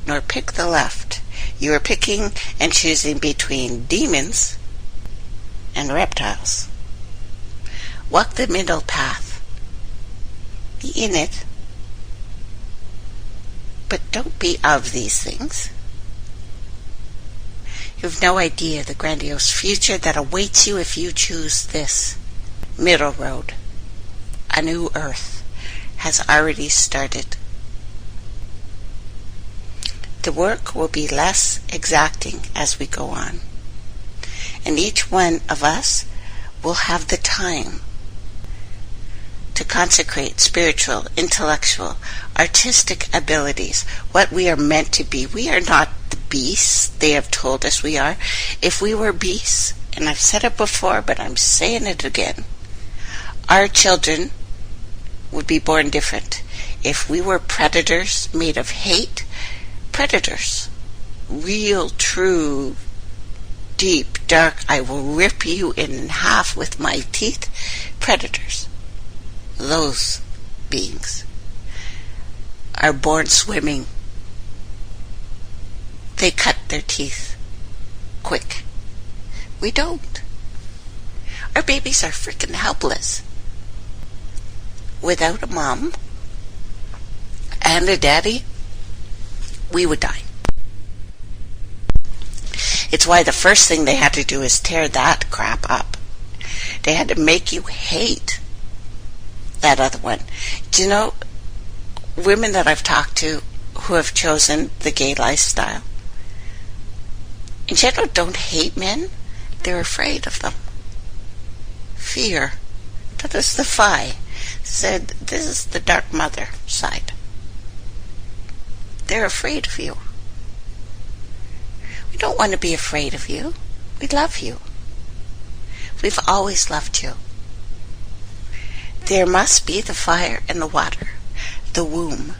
nor pick the left. You are picking and choosing between demons and reptiles. Walk the middle path. Be in it, but don't be of these things. You have no idea the grandiose future that awaits you if you choose this middle road. A new earth has already started. The work will be less exacting as we go on, and each one of us will have the time to consecrate spiritual, intellectual, artistic abilities, what we are meant to be. We are not the beasts they have told us we are. If we were beasts, and I've said it before, but I'm saying it again, our children would be born different. If we were predators made of hate, predators, real, true, deep, dark, I will rip you in half with my teeth, predators. Those beings are born swimming. They cut their teeth quick. We don't. Our babies are freaking helpless. Without a mom and a daddy, we would die. It's why the first thing they had to do is tear that crap up. They had to make you hate that other one. Do you know, women that I've talked to who have chosen the gay lifestyle, in general, don't hate men. They're afraid of them. Fear. That is the Phi. Said, this is the dark mother side. They're afraid of you. We don't want to be afraid of you. We love you. We've always loved you. There must be the fire and the water, the womb,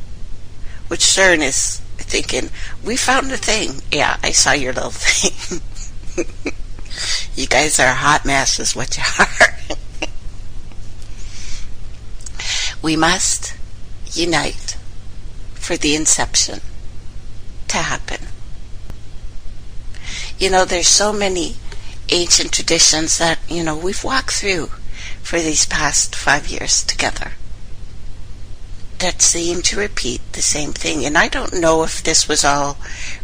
which CERN is thinking, we found a thing. Yeah, I saw your little thing. You guys are a hot mess is what you are. We must unite for the inception to happen. You know, there's so many ancient traditions that, we've walked through for these past 5 years together that seem to repeat the same thing. And I don't know if this was all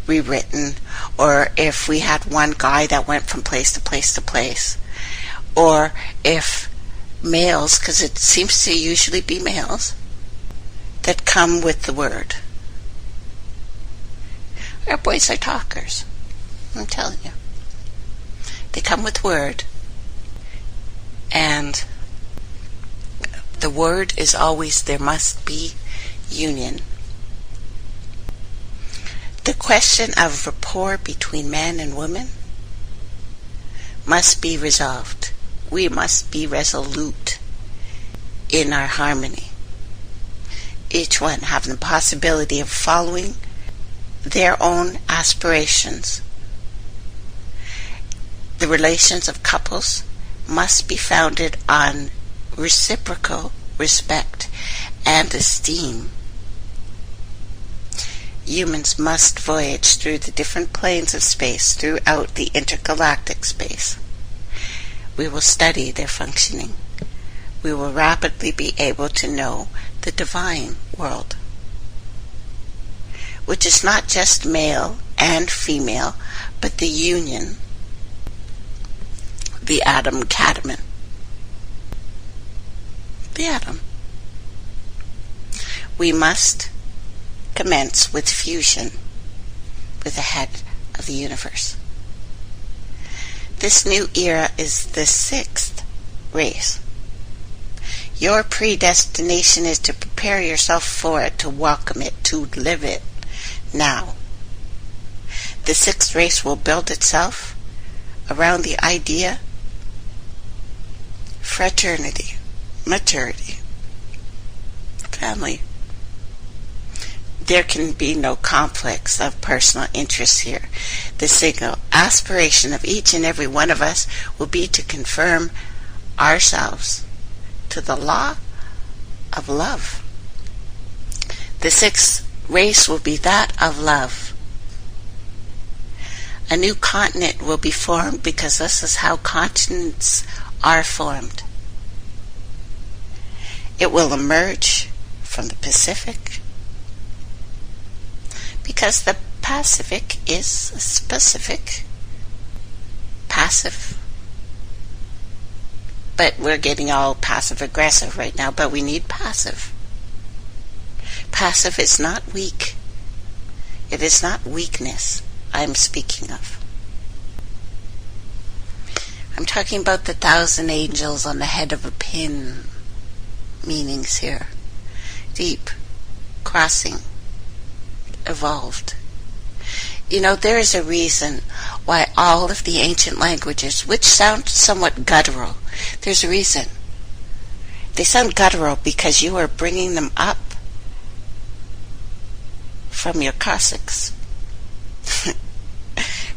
rewritten, or if we had one guy that went from place to place to place, or if males, because it seems to usually be males, that come with the word. Our boys are talkers, I'm telling you. They come with word, and the word is always, there must be union. The question of rapport between man and woman must be resolved. We must be resolute in our harmony. Each one having the possibility of following their own aspirations. The relations of couples must be founded on reciprocal respect and esteem. Humans must voyage through the different planes of space throughout the intergalactic space. We will study their functioning. We will rapidly be able to know the divine world, which is not just male and female, but the union, the atom catamin. The atom. We must commence with fusion with the head of the universe. This new era is the sixth race. Your predestination is to prepare yourself for it, to welcome it, to live it now. The sixth race will build itself around the idea, fraternity, maturity, family. There can be no conflicts of personal interest here. The single aspiration of each and every one of us will be to confirm ourselves to the law of love. The sixth race will be that of love. A new continent will be formed because this is how continents are formed. It will emerge from the Pacific because the Pacific is specific, passive. But we're getting all passive-aggressive right now, but we need passive. Passive is not weak. It is not weakness I'm speaking of. I'm talking about the 1,000 angels on the head of a pin meanings here. Deep, crossing, evolved. You know, there is a reason why all of the ancient languages, which sound somewhat guttural, there's a reason. They sound guttural because you are bringing them up from your coccyx,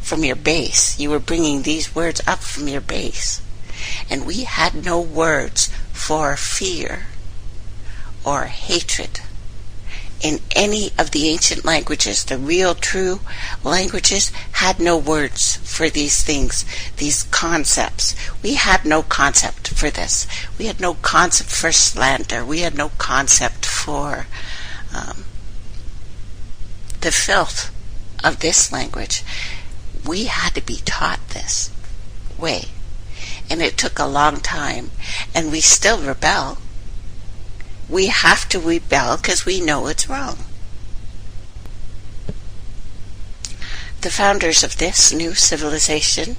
from your base. You were bringing these words up from your base. And we had no words for fear or hatred in any of the ancient languages. The real, true languages had no words for these things, these concepts. We had no concept for this. We had no concept for slander. We had no concept for the filth of this language. We had to be taught this way. And it took a long time. And we still rebel. We have to rebel because we know it's wrong. The founders of this new civilization,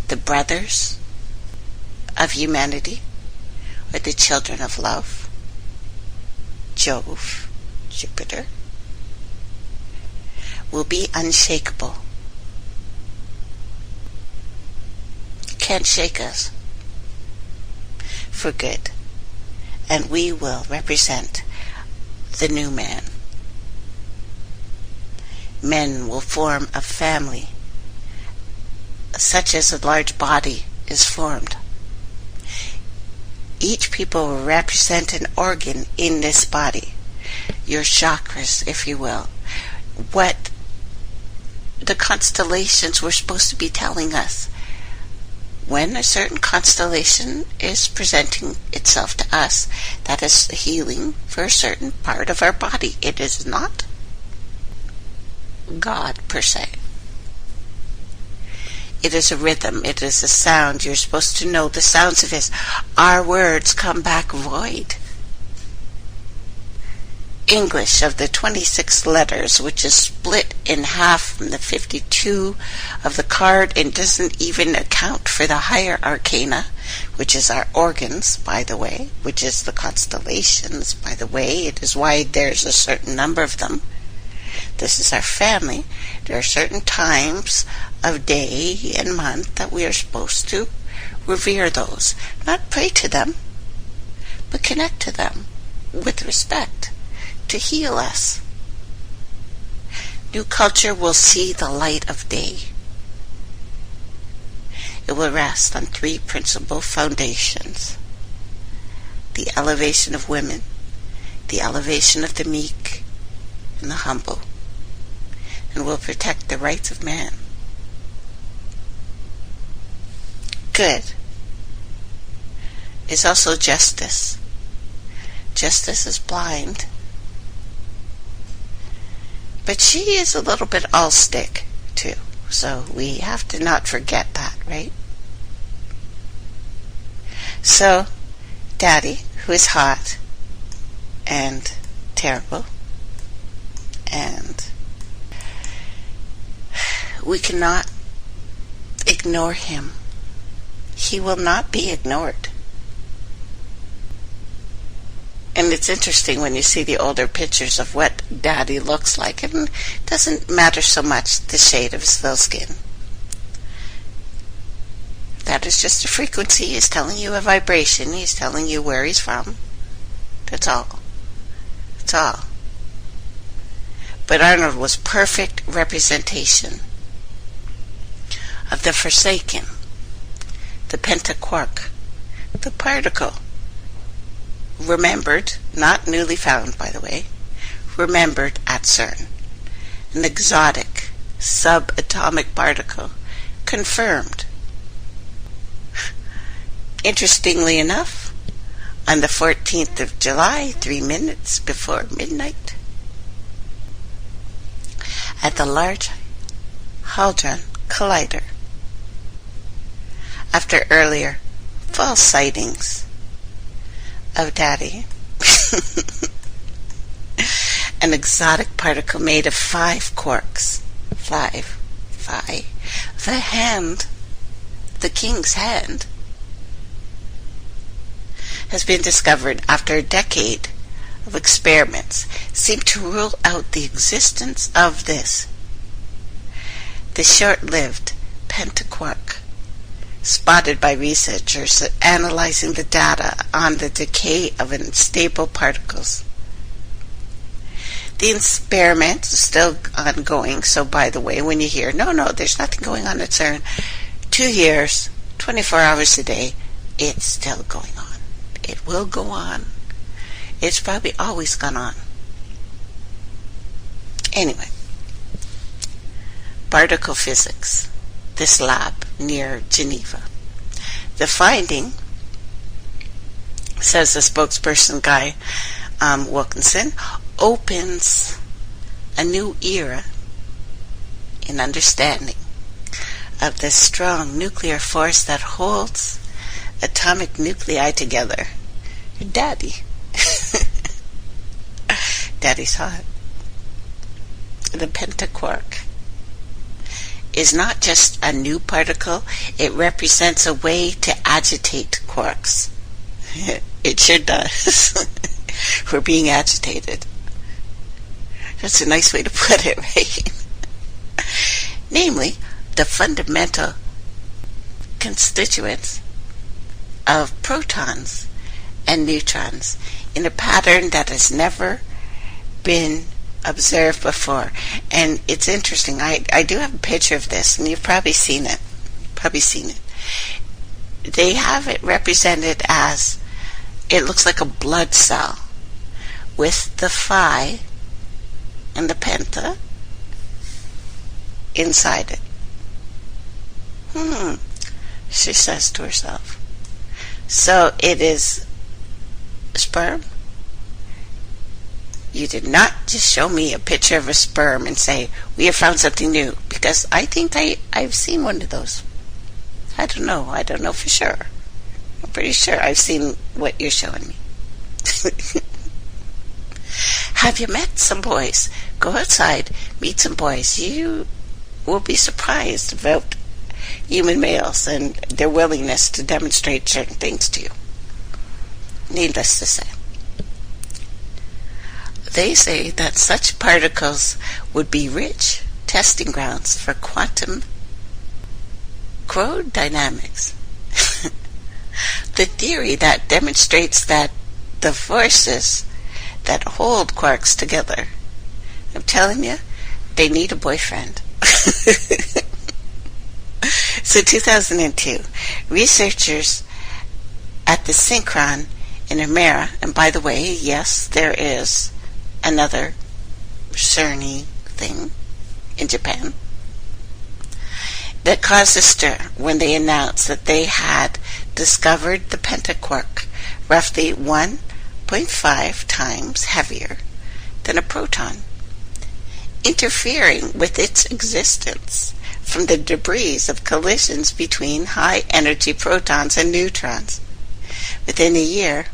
the brothers of humanity, are the children of love, Jove, Jupiter, will be unshakable. Can't shake us for good. And we will represent the new man. Men will form a family, such as a large body is formed. Each people will represent an organ in this body, your chakras, if you will. What the constellations were supposed to be telling us. When a certain constellation is presenting itself to us, that is healing for a certain part of our body. It is not God per se. It is a rhythm. It is a sound. You're supposed to know the sounds of this. Our words come back void. English of the 26 letters, which is split in half from the 52 of the card and doesn't even account for the higher arcana, which is our organs, by the way, which is the constellations, by the way. It is why there's a certain number of them. This is our family. There are certain times of day and month that we are supposed to revere those. Not pray to them, but connect to them with respect, to heal us. New culture will see the light of day. It will rest on three principal foundations: the elevation of women, the elevation of the meek and the humble, and will protect the rights of man. Good is also justice. Justice is blind, but she is a little bit all stick too, so we have to not forget that, right? So Daddy, who is hot and terrible, And we cannot ignore him. He will not be ignored. And it's interesting when you see the older pictures of what Daddy looks like. And it doesn't matter so much the shade of his little skin. That is just a frequency. He's telling you a vibration. He's telling you where he's from. That's all. That's all. But Arnold was perfect representation of the forsaken, the pentaquark, the particle, remembered, not newly found, by the way, remembered at CERN, an exotic subatomic particle, confirmed. Interestingly enough, on the 14th of July, 3 minutes before midnight, at the Large Hadron Collider, after earlier false sightings of Daddy, an exotic particle made of 5 quarks, the hand, the king's hand, has been discovered after a decade of experiments, seem to rule out the existence of this, the short-lived pentaquark, spotted by researchers analyzing the data on the decay of unstable particles. The experiment is still ongoing, so by the way, when you hear, no, there's nothing going on at CERN, 2 years, 24 hours a day, it's still going on. It will go on. It's probably always gone on. Anyway, particle physics, this lab near Geneva. The finding, says the spokesperson Guy Wilkinson, opens a new era in understanding of the strong nuclear force that holds atomic nuclei together. Daddy. Daddy's hot. The pentaquark is not just a new particle, it represents a way to agitate quarks. It sure does. We're being agitated. That's a nice way to put it, right? Namely, the fundamental constituents of protons and neutrons in a pattern that has never been observed before. And it's interesting. I do have a picture of this, and you've probably seen it. They have it represented as, it looks like a blood cell with the phi and the penta inside it. She says to herself. So it is sperm. You did not just show me a picture of a sperm and say, we have found something new, because I think I've seen one of those. I don't know for sure. I'm pretty sure I've seen what you're showing me. Have you met some boys? Go outside, meet some boys. You will be surprised about human males and their willingness to demonstrate certain things to you. Needless to say. They say that such particles would be rich testing grounds for quantum chromodynamics. The theory that demonstrates that the forces that hold quarks together, I'm telling you, they need a boyfriend. So 2002, researchers at the Synchron in Amera, and by the way, yes, there is another CERN-y thing in Japan, that caused a stir when they announced that they had discovered the pentaquark roughly 1.5 times heavier than a proton, interfering with its existence from the debris of collisions between high-energy protons and neutrons. Within a year,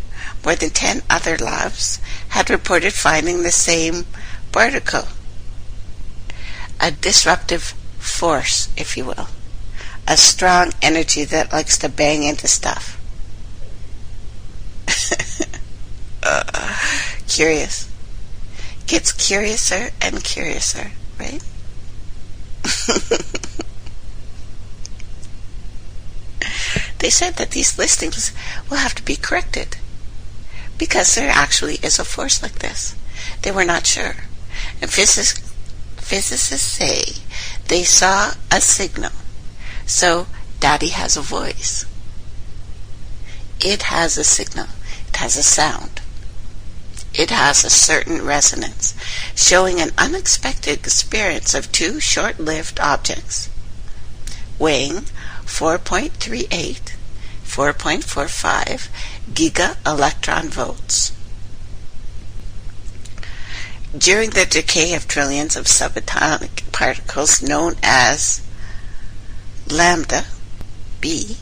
more than 10 other labs had reported finding the same particle a disruptive force, if you will. A strong energy that likes to bang into stuff. Curious. Gets curiouser and curiouser, right? They said that these listings will have to be corrected because there actually is a force like this. They were not sure. And physicists say they saw a signal. So Daddy has a voice. It has a signal. It has a sound. It has a certain resonance, showing an unexpected experience of two short-lived objects, weighing 4.38, 4.45 giga-electron volts. During the decay of trillions of subatomic particles known as lambda B.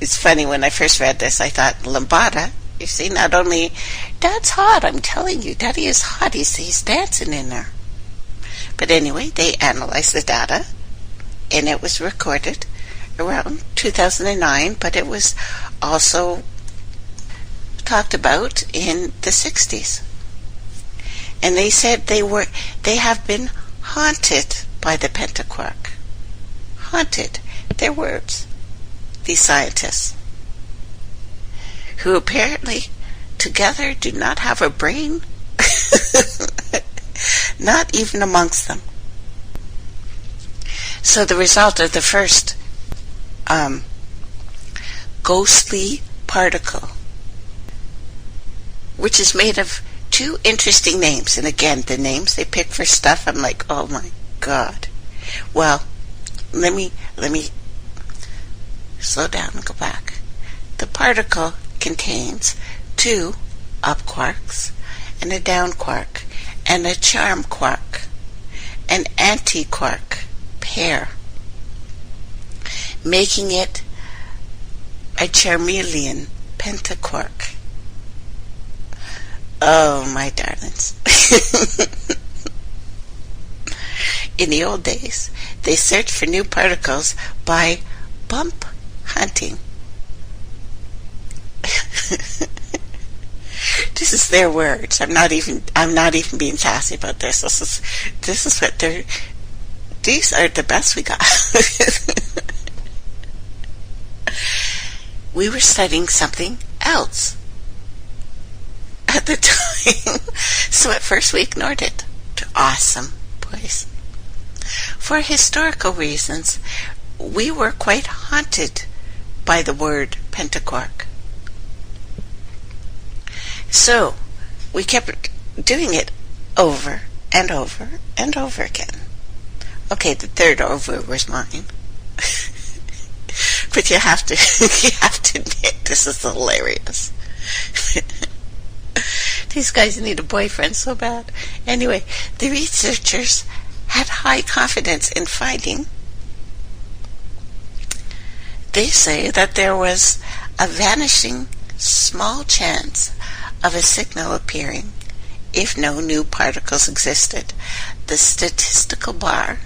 It's funny, when I first read this, I thought, lambada. You see, not only, Dad's hot, I'm telling you, Daddy is hot, he's dancing in there. But anyway, they analyzed the data, and it was recorded around 2009, but it was also talked about in the 60s. And they said they have been haunted by the pentaquark. Haunted. Their words. These scientists, who apparently together do not have a brain, not even amongst them. So the result of the first ghostly particle, which is made of two interesting names, and again, the names they pick for stuff, I'm like, oh my God. Well, let me slow down and go back. The particle contains two up quarks and a down quark and a charm quark, an anti-quark pair, making it a charmeleon pentaquark. Oh, my darlings. In the old days, they searched for new particles by bump hunting. This is their words. I'm not even being sassy about this. This is what these are the best we got. We were studying something else at the time. So at first we ignored it. Awesome, boys. For historical reasons, we were quite haunted by the word pentaquark. So we kept doing it over and over and over again. Okay, the third over was mine. But you have to admit, this is hilarious. These guys need a boyfriend so bad. Anyway, the researchers had high confidence in finding. They say that there was a vanishing small chance of a signal appearing if no new particles existed. The statistical bar,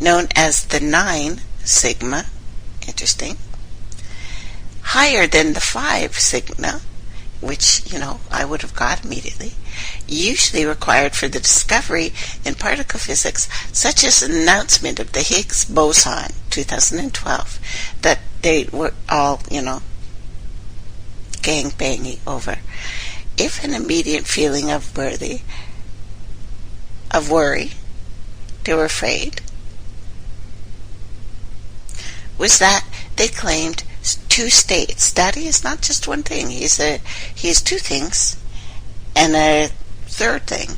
known as the 9 sigma, interesting, higher than the 5 sigma, which, I would have got immediately, usually required for the discovery in particle physics, such as an announcement of the Higgs boson, 2012, that they were all, gang-banging over. If an immediate feeling of worry, they were afraid, was that they claimed two states. Daddy is not just one thing. He is two things and a third thing,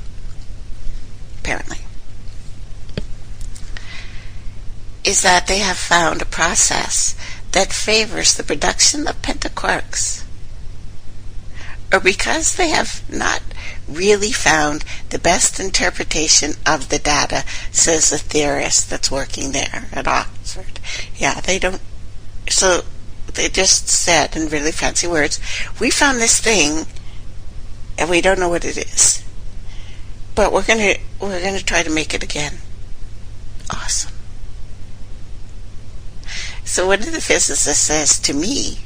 apparently. Is that they have found a process that favors the production of pentaquarks. Or because they have not really found the best interpretation of the data, says the theorist that's working there at Oxford. Yeah, they don't. So they just said in really fancy words, we found this thing and we don't know what it is. but we're gonna try to make it again. Awesome. So one of the physicists says to me,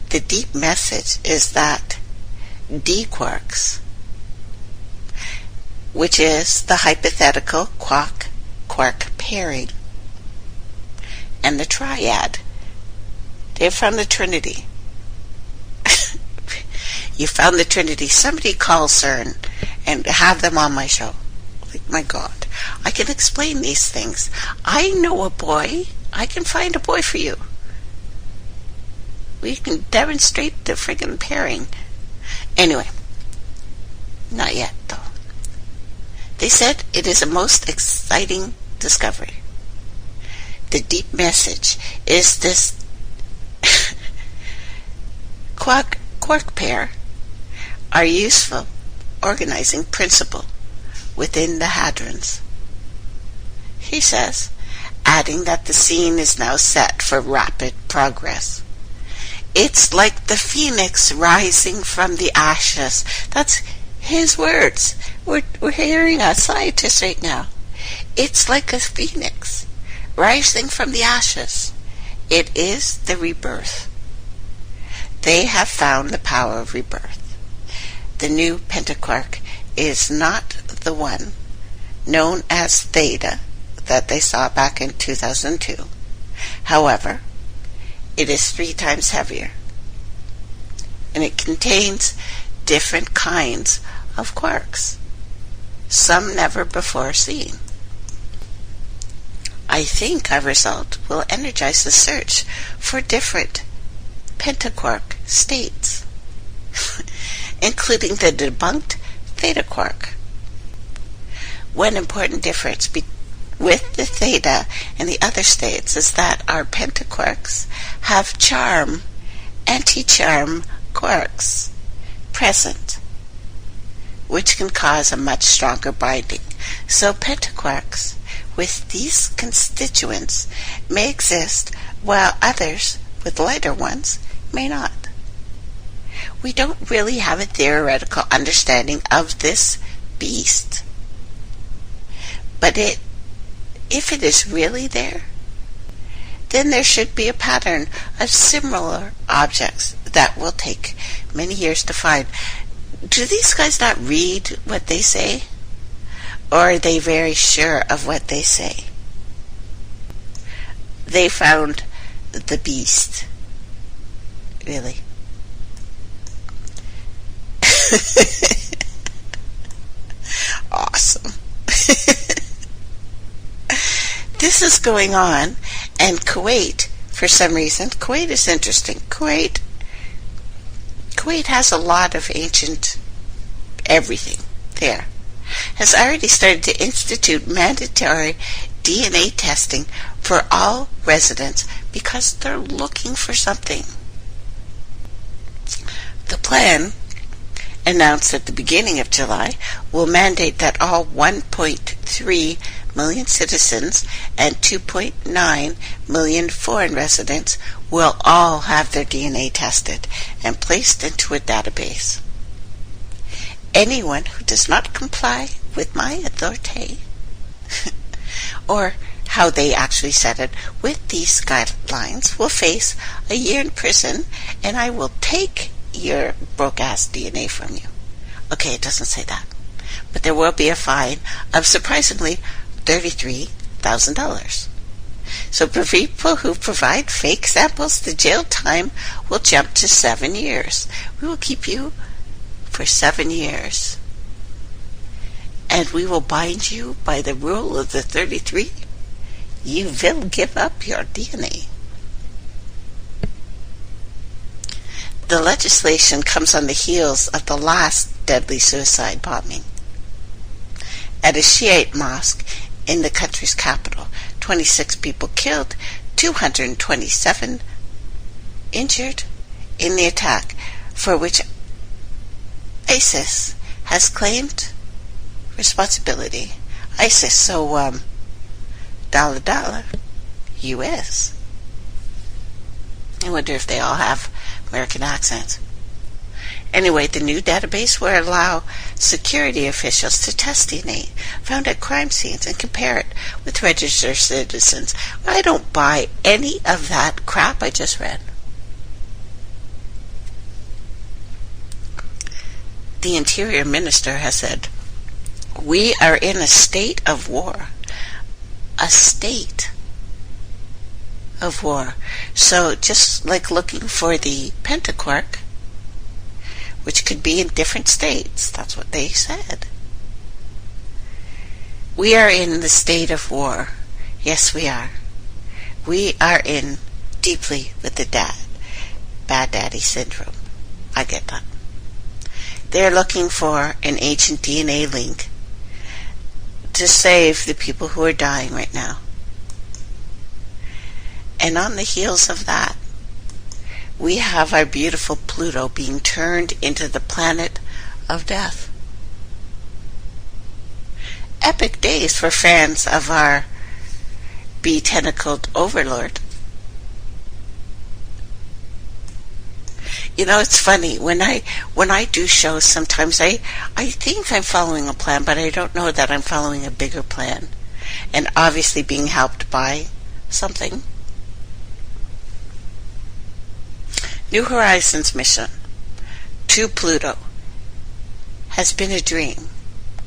the deep message is that D quarks, which is the hypothetical quark pairing, and the triad, they're from the Trinity. You found the Trinity. Somebody call CERN and have them on my show. Like, my God, I can explain these things. I know a boy. I can find a boy for you. We can demonstrate the friggin' pairing. Anyway, not yet, though. They said it is a most exciting discovery. The deep message is this quark pair are useful organizing principle within the hadrons. He says, adding that the scene is now set for rapid progress. It's like the phoenix rising from the ashes. That's his words. We're hearing a scientist right now. It's like a phoenix rising from the ashes. It is the rebirth. They have found the power of rebirth. The new pentaquark is not the one known as theta that they saw back in 2002. However, it is 3 times heavier, and it contains different kinds of quarks, some never before seen. I think our result will energize the search for different pentaquark states, including the debunked theta quark. One important difference with the theta and the other states is that our pentaquarks have charm, anti-charm quarks present, which can cause a much stronger binding. So pentaquarks with these constituents may exist, while others with lighter ones may not. We don't really have a theoretical understanding of this beast, but if it is really there, then there should be a pattern of similar objects that will take many years to find. Do these guys not read what they say? Or are they very sure of what they say? They found the beast. Really? Awesome. This is going on, and Kuwait, for some reason, Kuwait is interesting. Kuwait has a lot of ancient everything there. Has already started to institute mandatory DNA testing for all residents because they're looking for something. The plan, announced at the beginning of July, will mandate that all 1.3 million citizens and 2.9 million foreign residents will all have their DNA tested and placed into a database. Anyone who does not comply with my authority, or how they actually said it, with these guidelines will face a year in prison, and I will take your broke-ass DNA from you. Okay, it doesn't say that. But there will be a fine of, surprisingly, $33,000. So for people who provide fake samples, the jail time will jump to 7 years. We will keep you for 7 years. And we will bind you by the rule of the 33. You will give up your DNA. The legislation comes on the heels of the last deadly suicide bombing at a Shiite mosque in the country's capital. 26 people killed, 227 injured in the attack, for which ISIS has claimed responsibility. ISIS, so dollar, U.S. I wonder if they all have American accents. Anyway, the new database will allow security officials to test DNA found at crime scenes and compare it with registered citizens. I don't buy any of that crap I just read. The Interior Minister has said, "We are in a state of war." A state of war. So just like looking for the pentaquark, which could be in different states, that's what they said. We are in the state of war. Yes, we are. We are in deeply with the bad daddy syndrome. I get that. They're looking for an ancient DNA link to save the people who are dying right now. And on the heels of that, we have our beautiful Pluto being turned into the planet of death. Epic days for fans of our bee-tentacled overlord. You know, it's funny, when I do shows, sometimes I think I'm following a plan, but I don't know that I'm following a bigger plan. And obviously being helped by something. New Horizons mission to Pluto has been a dream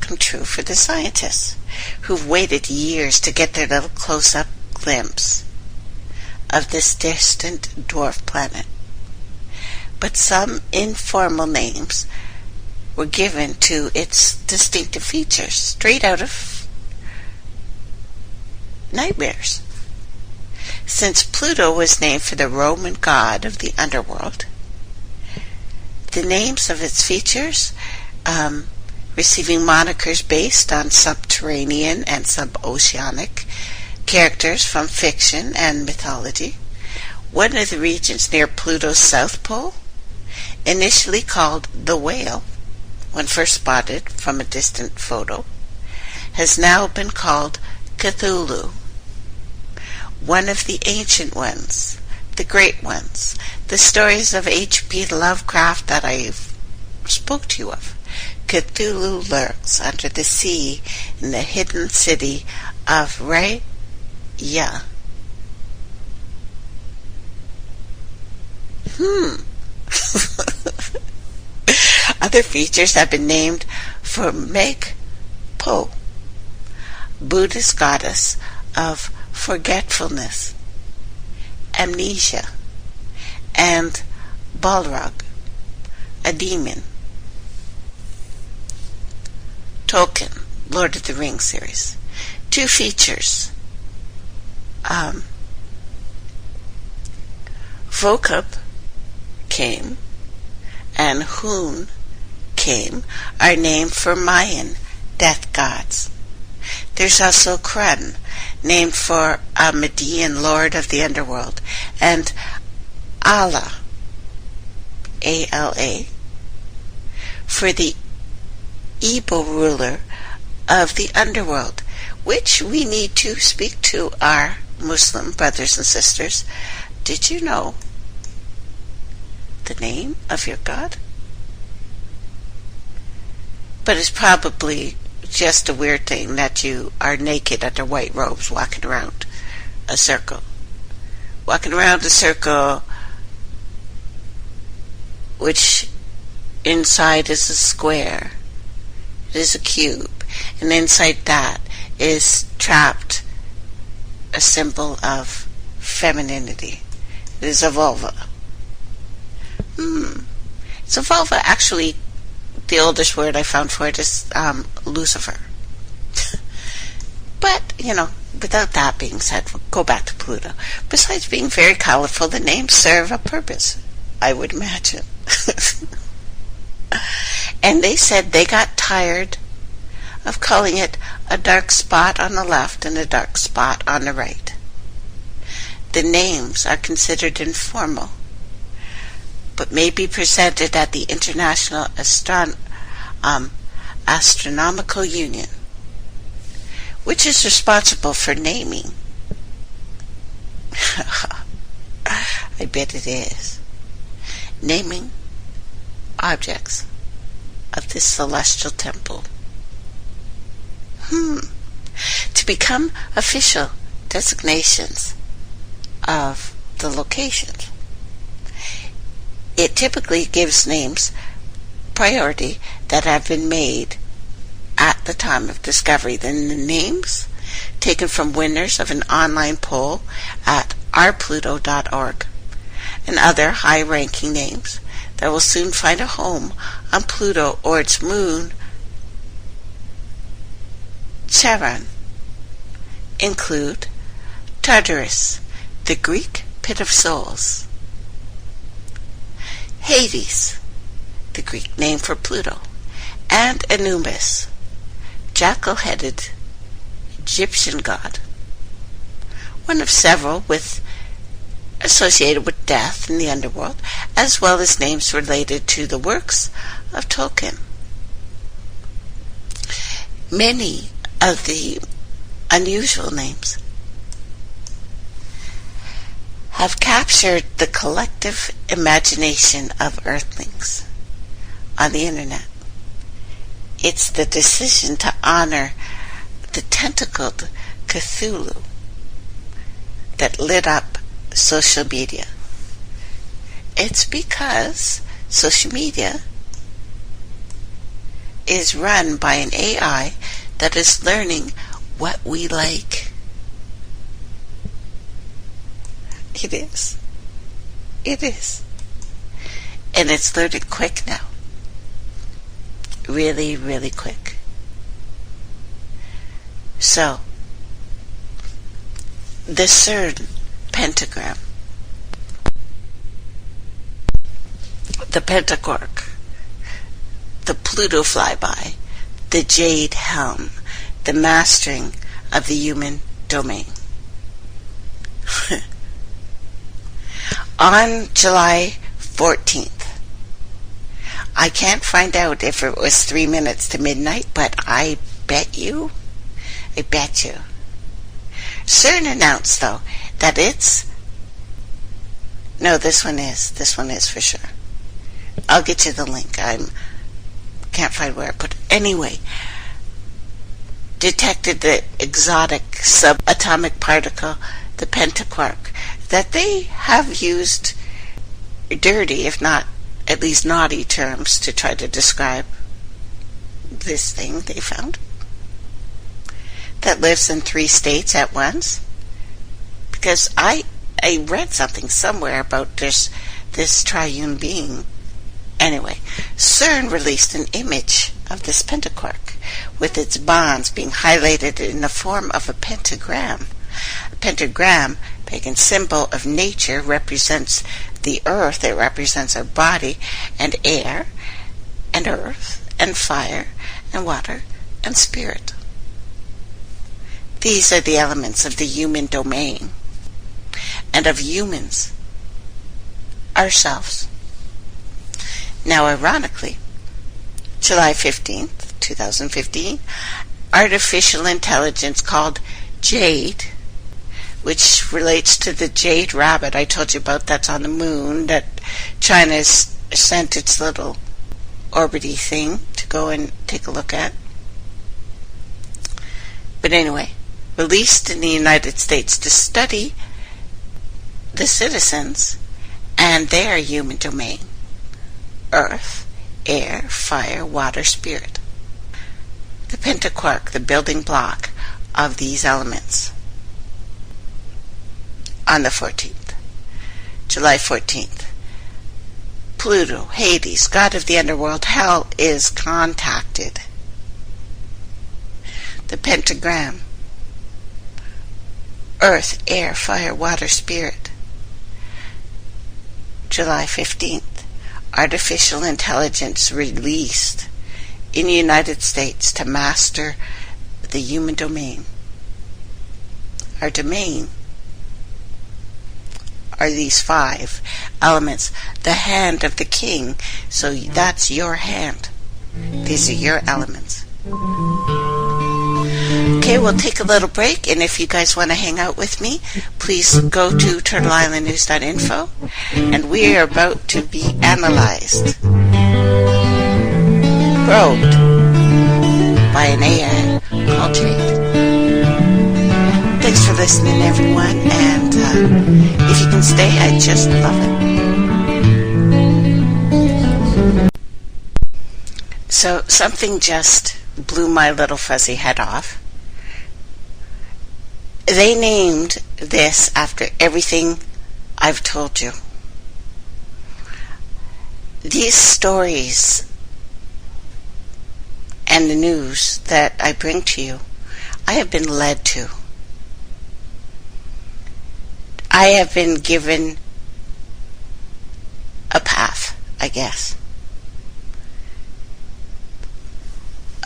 come true for the scientists who've waited years to get their little close-up glimpse of this distant dwarf planet. But some informal names were given to its distinctive features straight out of nightmares. Since Pluto was named for the Roman god of the underworld, the names of its features receiving monikers based on subterranean and suboceanic characters from fiction and mythology. One of the regions near Pluto's south pole, initially called the Whale, when first spotted from a distant photo, has now been called Cthulhu. One of the ancient ones, the great ones, the stories of H.P. Lovecraft that I spoke to you of. Cthulhu lurks under the sea in the hidden city of Raya. Other features have been named for Meg Po, Buddhist goddess of forgetfulness, amnesia, and Balrog, a demon. Tolkien, Lord of the Rings series. Two features. Vokub came and Hun came are named for Mayan death gods. There's also Krun, named for a Median lord of the underworld, and Ala, A-L-A, for the Igbo ruler of the underworld, which we need to speak to our Muslim brothers and sisters. Did you know the name of your God? But it's probably just a weird thing that you are naked under white robes walking around a circle. Walking around a circle which inside is a square. It is a cube. And inside that is trapped a symbol of femininity. It is a vulva. It's a vulva. Actually, the oldest word I found for it is Lucifer. But, without that being said, we'll go back to Pluto. Besides being very colorful, the names serve a purpose, I would imagine. And they said they got tired of calling it a dark spot on the left and a dark spot on the right. The names are considered informal, but may be presented at the International Astronomical Union, which is responsible for naming. I bet it is. Naming objects of this celestial temple to become official designations of the locations. It typically gives names priority that have been made at the time of discovery. Then the names taken from winners of an online poll at ourpluto.org and other high-ranking names that will soon find a home on Pluto or its moon, Charon, include Tartarus, the Greek pit of souls; Hades, the Greek name for Pluto; and Anubis, jackal-headed Egyptian god, one of several associated with death in the underworld, as well as names related to the works of Tolkien. Many of the unusual names have captured the collective imagination of Earthlings on the internet. It's the decision to honor the tentacled Cthulhu that lit up social media. It's because social media is run by an AI that is learning what we like. It is. It is. And it's learning quick now. Really, really quick. So, the CERN pentagram, the Pentaquark, the Pluto flyby, the Jade Helm, the mastering of the human domain. On July 14th, I can't find out if it was 3 minutes to midnight, but I bet you, CERN announced, though, that this one is for sure. I'll get you the link. Can't find where I put it. Anyway, detected the exotic subatomic particle, the pentaquark, that they have used dirty, if not at least naughty terms to try to describe this thing they found, that lives in 3 states at once. Because I read something somewhere about this triune being. Anyway, CERN released an image of this pentaquark with its bonds being highlighted in the form of a pentagram. A pentagram, pagan symbol of nature, represents the earth. It represents our body and air and earth and fire and water and spirit. These are the elements of the human domain and of humans, ourselves. Now, ironically, July 15th, 2015, artificial intelligence called JADE, which relates to the jade rabbit I told you about that's on the moon, that China's sent its little orbity thing to go and take a look at. But anyway, released in the United States to study the citizens and their human domain: earth, air, fire, water, spirit. The pentaquark, the building block of these elements. On the 14th, July 14th, Pluto, Hades, god of the underworld, hell, is contacted. The pentagram: earth, air, fire, water, spirit. July 15th, artificial intelligence released in the United States to master the human domain. Our domain are these 5 elements. The hand of the king. So that's your hand. These are your elements. Okay, we'll take a little break, and if you guys want to hang out with me, please go to turtleislandnews.info, and we are about to be analyzed. probed by an AI called JADE. Thanks for listening, everyone, and if you can stay, I just love it. So something just blew my little fuzzy head off. They named this after everything I've told you. These stories and the news that I bring to you, I have been led to. I have been given a path, I guess,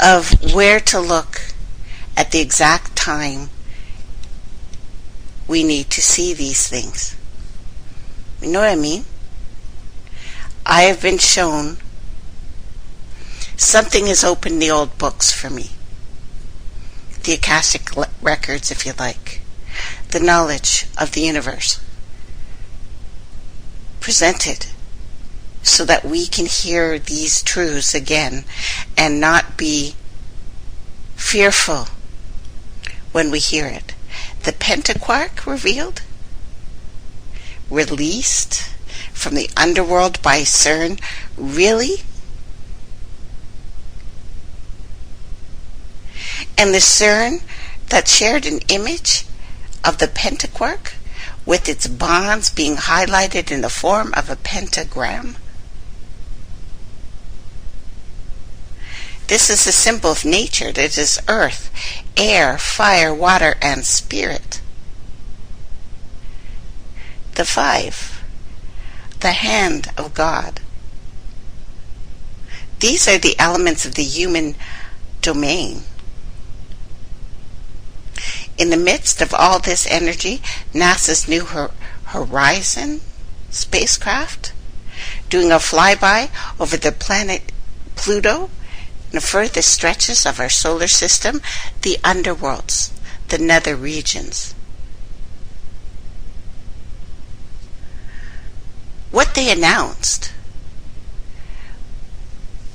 of where to look at the exact time we need to see these things. You know what I mean? I have been shown something has opened the old books for me. The Akashic records, if you like. The knowledge of the universe. Presented so that we can hear these truths again and not be fearful when we hear it. The pentaquark revealed, released from the underworld by CERN. Really? And the CERN that shared an image of the pentaquark with its bonds being highlighted in the form of a pentagram. This is a symbol of nature. That is earth, air, fire, water, and spirit. The 5. The hand of God. These are the elements of the human domain. In the midst of all this energy, NASA's New Horizon spacecraft, doing a flyby over the planet Pluto, and the furthest stretches of our solar system, the underworlds, the nether regions. What they announced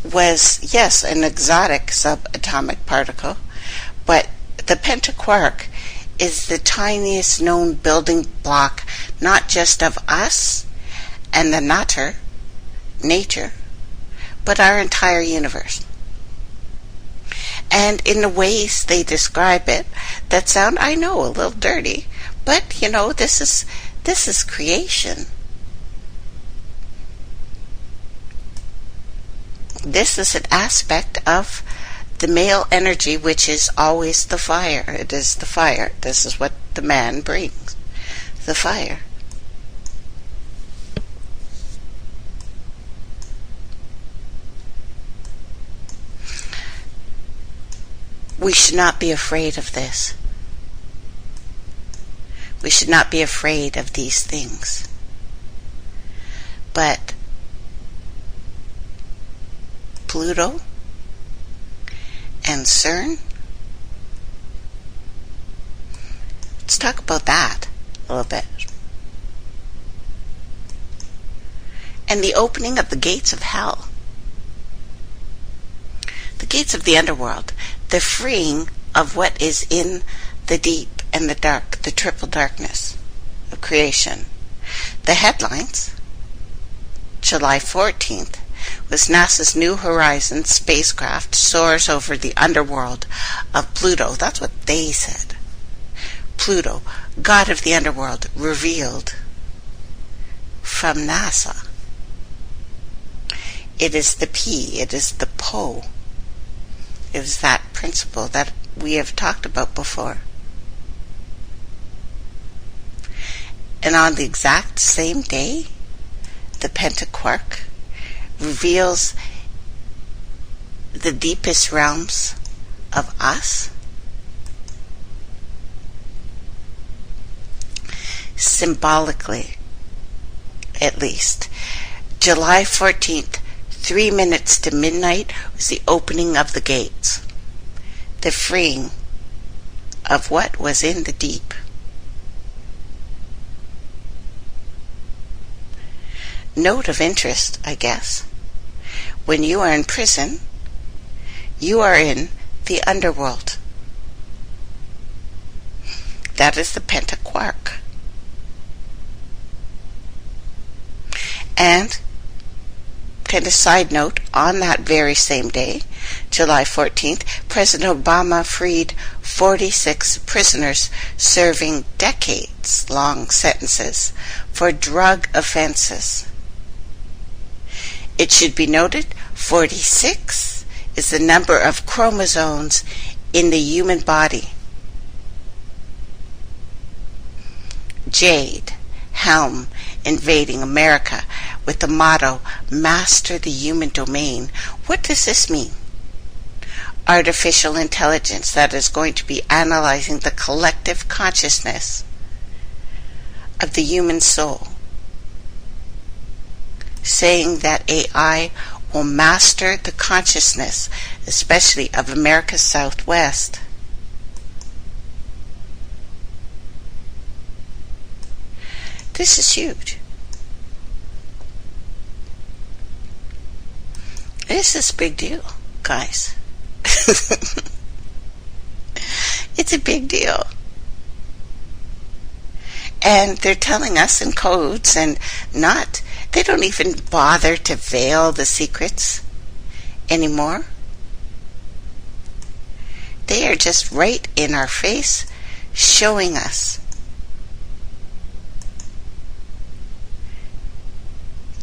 was, yes, an exotic subatomic particle, but the pentaquark is the tiniest known building block, not just of us and the nature, but our entire universe. And in the ways they describe it, that sound, I know, a little dirty, but this is creation. This is an aspect of the male energy, which is always the fire. It is the fire. This is what the man brings. The fire. We should not be afraid of this. We should not be afraid of these things. But Pluto and CERN, let's talk about that a little bit. And the opening of the gates of hell. The gates of the underworld. The freeing of what is in the deep and the dark, the triple darkness of creation. The headlines, July 14th, was NASA's New Horizon spacecraft soars over the underworld of Pluto. That's what they said. Pluto, god of the underworld, revealed from NASA. It is the P, it is the Po. It is that principle that we have talked about before. And on the exact same day, the pentaquark reveals the deepest realms of us, symbolically at least. July 14th, 3 minutes to midnight, was the opening of the gates, the freeing of what was in the deep. Note of interest, I guess. when you are in prison, you are in the underworld. That is the pentaquark. And, kind of side note, on that very same day, July 14th, President Obama freed 46 prisoners serving decades-long sentences for drug offenses. It should be noted, 46 is the number of chromosomes in the human body. JADE HELM invading America with the motto, Master the Human Domain. What does this mean? Artificial intelligence that is going to be analyzing the collective consciousness of the human soul, saying that AI will master the consciousness, especially of America's Southwest. This is huge. This is a big deal, guys. It's a big deal. And they're telling us in codes and they don't even bother to veil the secrets anymore. They are just right in our face showing us.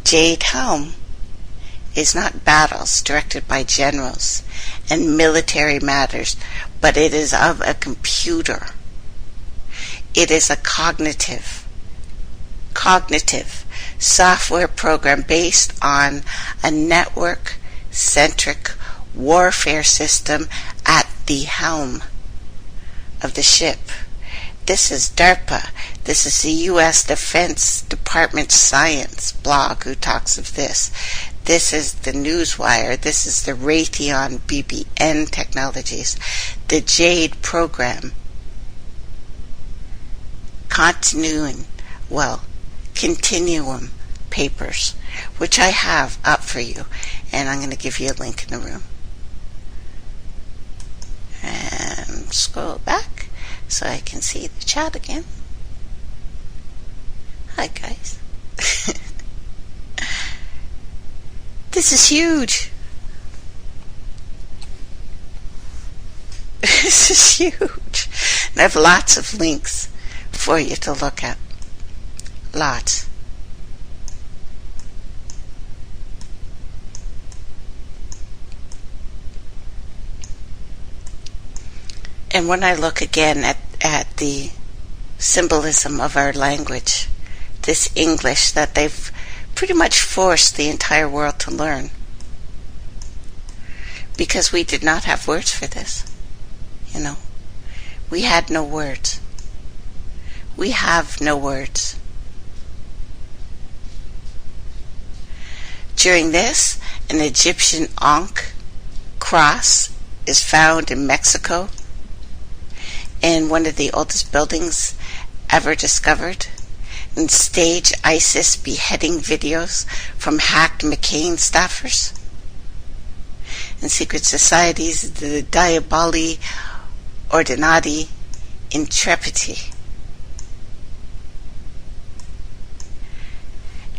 JADE HELM is not battles directed by generals and military matters, but it is of a computer. It is a cognitive software program based on a network-centric warfare system at the helm of the ship. This is DARPA. This is the U.S. Defense Department Science blog who talks of this. This is the Newswire. This is the Raytheon BBN Technologies. The JADE program. Continuum papers, which I have up for you. And I'm going to give you a link in the room. And scroll back so I can see the chat again. Hi, guys. This is huge. This is huge. And I have lots of links for you to look at. Lots. And when I look again at the symbolism of our language, this English that they've pretty much forced the entire world to learn, because we did not have words for this. We had no words. We have no words. During this, an Egyptian Ankh cross is found in Mexico, in one of the oldest buildings ever discovered, and stage ISIS beheading videos from hacked McCain staffers, and secret societies, the Diaboli Ordinati Intrepidi.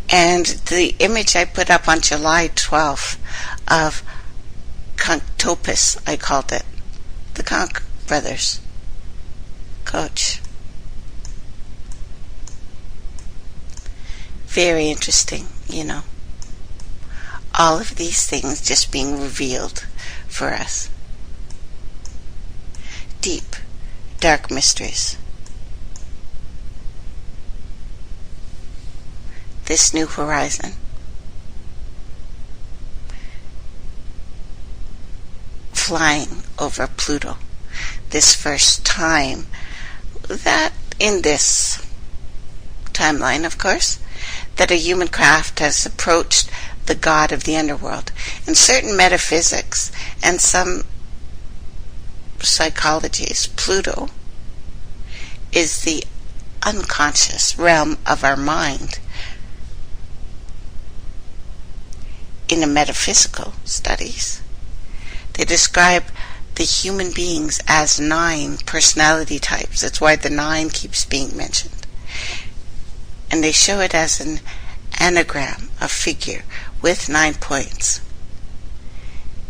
And the image I put up on July 12th of Conktopus, I called it, the Conk brothers, coach. Very interesting, all of these things just being revealed for us. Deep, dark mysteries. This new horizon. Flying over Pluto. This first time that in this timeline, of course, that a human craft has approached the god of the underworld. In certain metaphysics and some psychologies, Pluto is the unconscious realm of our mind. in the metaphysical studies, they describe the human beings as 9 personality types. That's why the 9 keeps being mentioned. And they show it as an anagram, a figure with 9 points.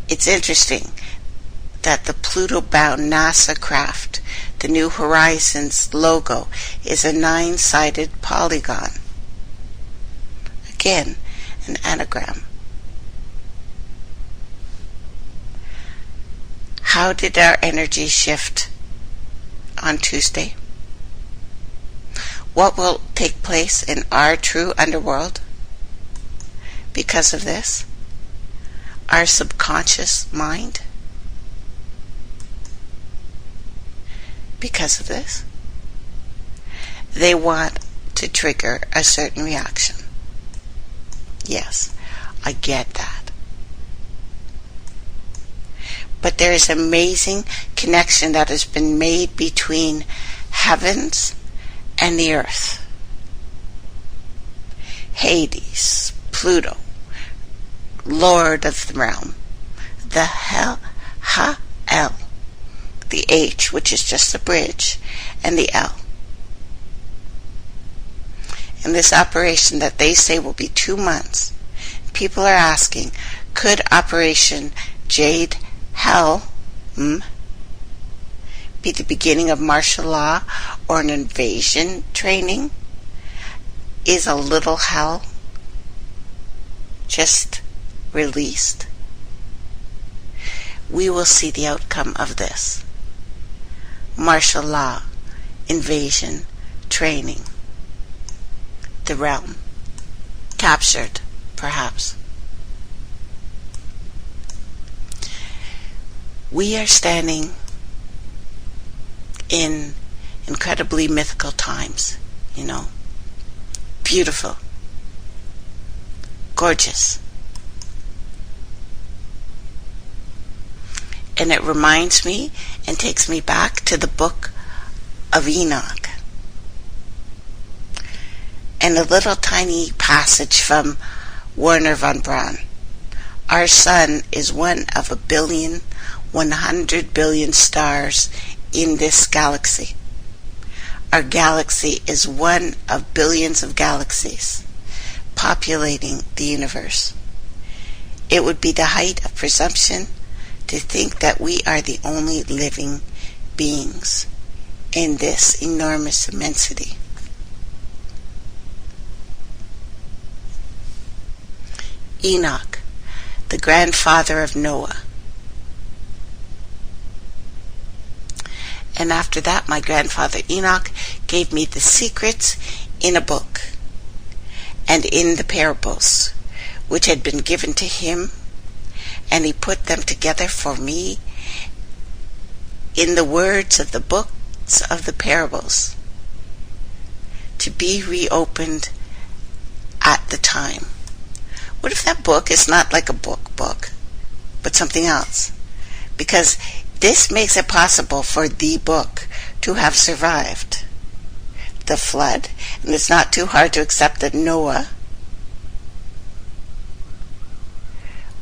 It's interesting that the Pluto-bound NASA craft, the New Horizons logo, is a 9-sided polygon. Again, an anagram. How did our energy shift on Tuesday? What will take place in our true underworld because of this? Our subconscious mind? Because of this? They want to trigger a certain reaction. Yes, I get that. But there is amazing connection that has been made between heavens and the earth. Hades, Pluto, Lord of the realm, the hell, Ha-El, the H, which is just the bridge, and the L. In this operation that they say will be 2 months, people are asking, could Operation JADE HELM be the beginning of martial law or an invasion training? Is a little hell just released? We will see the outcome of this. Martial law, invasion, training. The realm. Captured, perhaps. We are standing in incredibly mythical times, Beautiful. Gorgeous. And it reminds me and takes me back to the book of Enoch. And a little tiny passage from Werner von Braun. Our sun is one of 100 billion stars in this galaxy. Our galaxy is one of billions of galaxies populating the universe. It would be the height of presumption to think that we are the only living beings in this enormous immensity. Enoch, the grandfather of Noah. And after that, my grandfather Enoch gave me the secrets in a book and in the parables, which had been given to him, and he put them together for me in the words of the books of the parables to be reopened at the time. What if that book is not like a book, but something else? Because this makes it possible for the book to have survived the flood, and it's not too hard to accept that Noah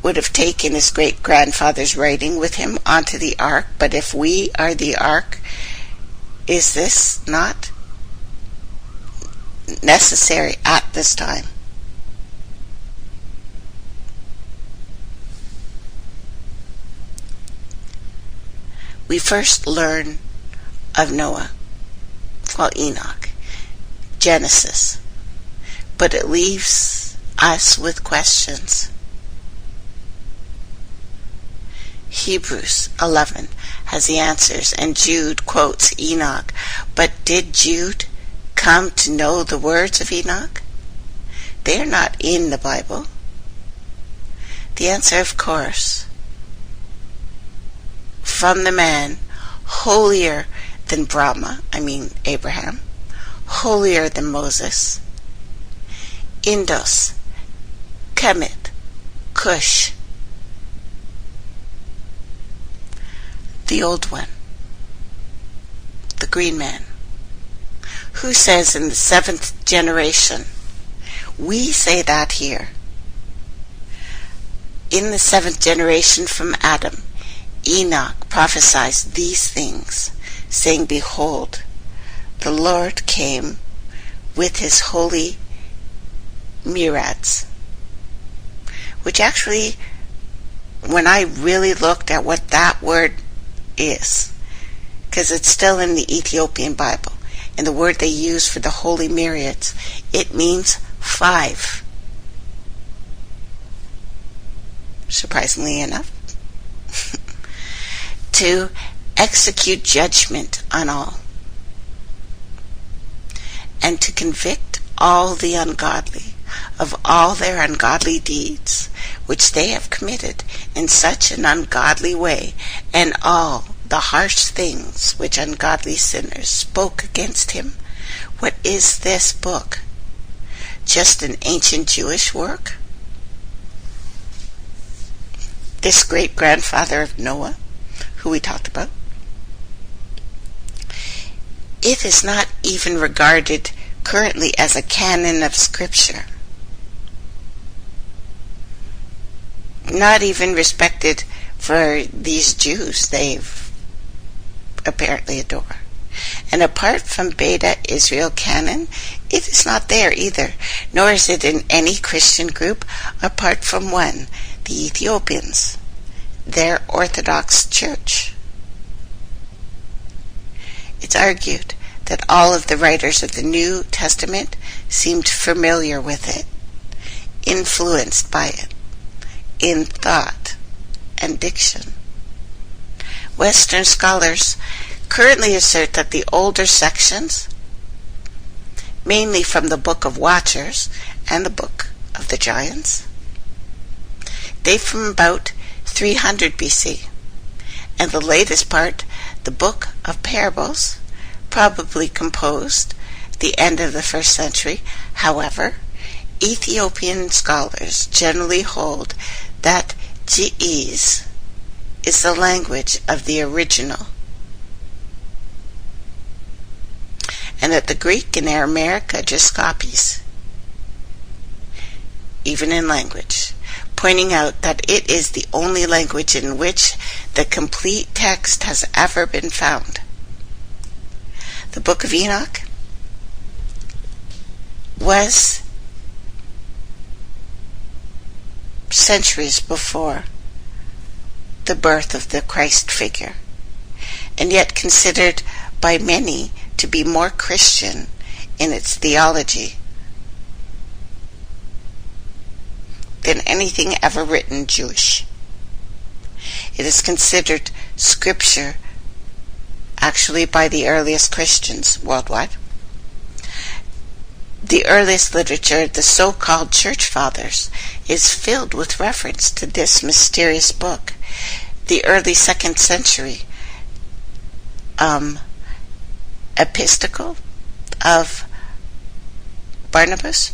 would have taken his great-grandfather's writing with him onto the ark. But if we are the ark, is this not necessary at this time? We first learn of Noah, Enoch, Genesis, but it leaves us with questions. Hebrews 11 has the answers, and Jude quotes Enoch. But did Jude come to know the words of Enoch? They are not in the Bible. The answer, of course, from the man holier than Brahma, Abraham, holier than Moses, Indus, Kemet, Cush, the old one, the green man, who says in the 7th generation, we say that here, In the 7th generation from Adam, Enoch prophesied these things, saying, Behold, the Lord came with his holy myriads. Which actually, when I really looked at what that word is, because it's still in the Ethiopian Bible, and the word they use for the holy myriads, it means 5. Surprisingly enough. To execute judgment on all, and to convict all the ungodly of all their ungodly deeds which they have committed in such an ungodly way, and all the harsh things which ungodly sinners spoke against him. What is this book? Just an ancient Jewish work? This great-grandfather of Noah, who we talked about? It is not even regarded currently as a canon of Scripture. Not even respected for these Jews they've apparently adore. And apart from Beta Israel canon, it is not there either, nor is it in any Christian group apart from one, the Ethiopians, their Orthodox Church. It's argued that all of the writers of the New Testament seemed familiar with it, influenced by it, in thought and diction. Western scholars currently assert that the older sections, mainly from the Book of Watchers and the Book of the Giants, date from about 300 BC, and the latest part, the Book of Parables, probably composed at the end of the 1st century. However, Ethiopian scholars generally hold that Ge'ez is the language of the original, and that the Greek and Aramaic are just copies, even in language, pointing out that it is the only language in which the complete text has ever been found. The Book of Enoch was centuries before the birth of the Christ figure, and yet considered by many to be more Christian in its theology than anything ever written Jewish. It is considered scripture actually by the earliest Christians worldwide. The earliest literature, the so-called church fathers, is filled with reference to this mysterious book. The early 2nd century episticle of Barnabas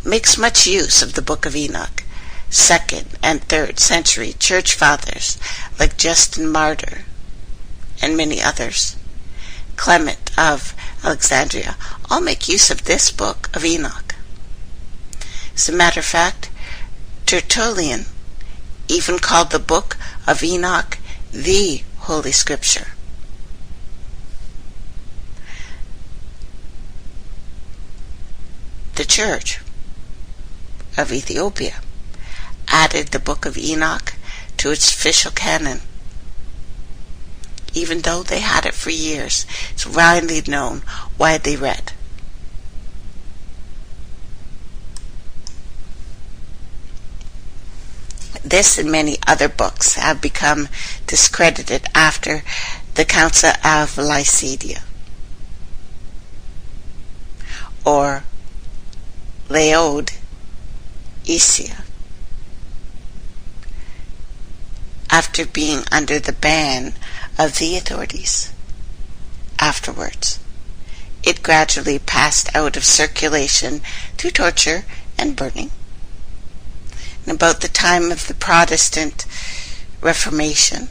makes much use of the Book of Enoch. 2nd and 3rd century church fathers like Justin Martyr and many others, Clement of Alexandria, all make use of this Book of Enoch. As a matter of fact, Tertullian even called the Book of Enoch the Holy Scripture. The Church of Ethiopia added the Book of Enoch to its official canon. Even though they had it for years, it's widely known, widely read. This and many other books have become discredited after the Council of Laodicea, or Laodicea, after being under the ban of the authorities. Afterwards, it gradually passed out of circulation through torture and burning. And about the time of the Protestant Reformation,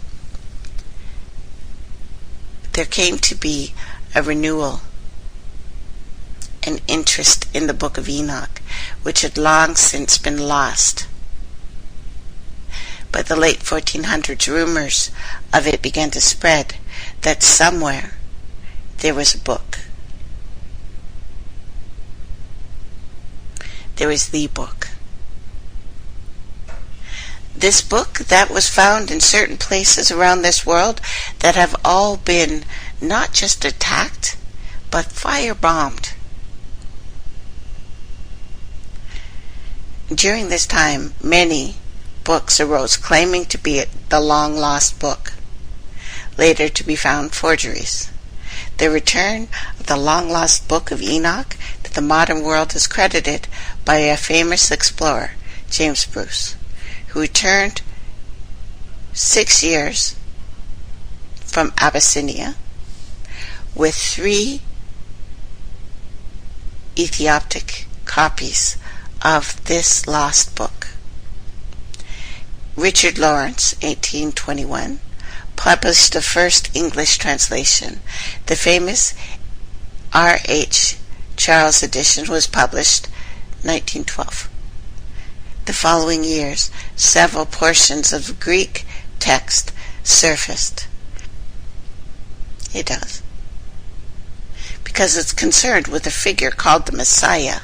there came to be a renewal, an interest in the Book of Enoch, which had long since been lost. By the late 1400s, rumors of it began to spread that somewhere there was a book. There was the book. This book that was found in certain places around this world that have all been not just attacked, but firebombed. During this time, many books arose claiming to be the long-lost book, later to be found forgeries. The return of the long-lost Book of Enoch to the modern world is credited by a famous explorer, James Bruce, who returned 6 years from Abyssinia with 3 Ethiopic copies of this lost book. Richard Lawrence, 1821, published the first English translation. The famous R.H. Charles edition was published 1912. The following years, several portions of Greek text surfaced. It does. Because it's concerned with a figure called the Messiah,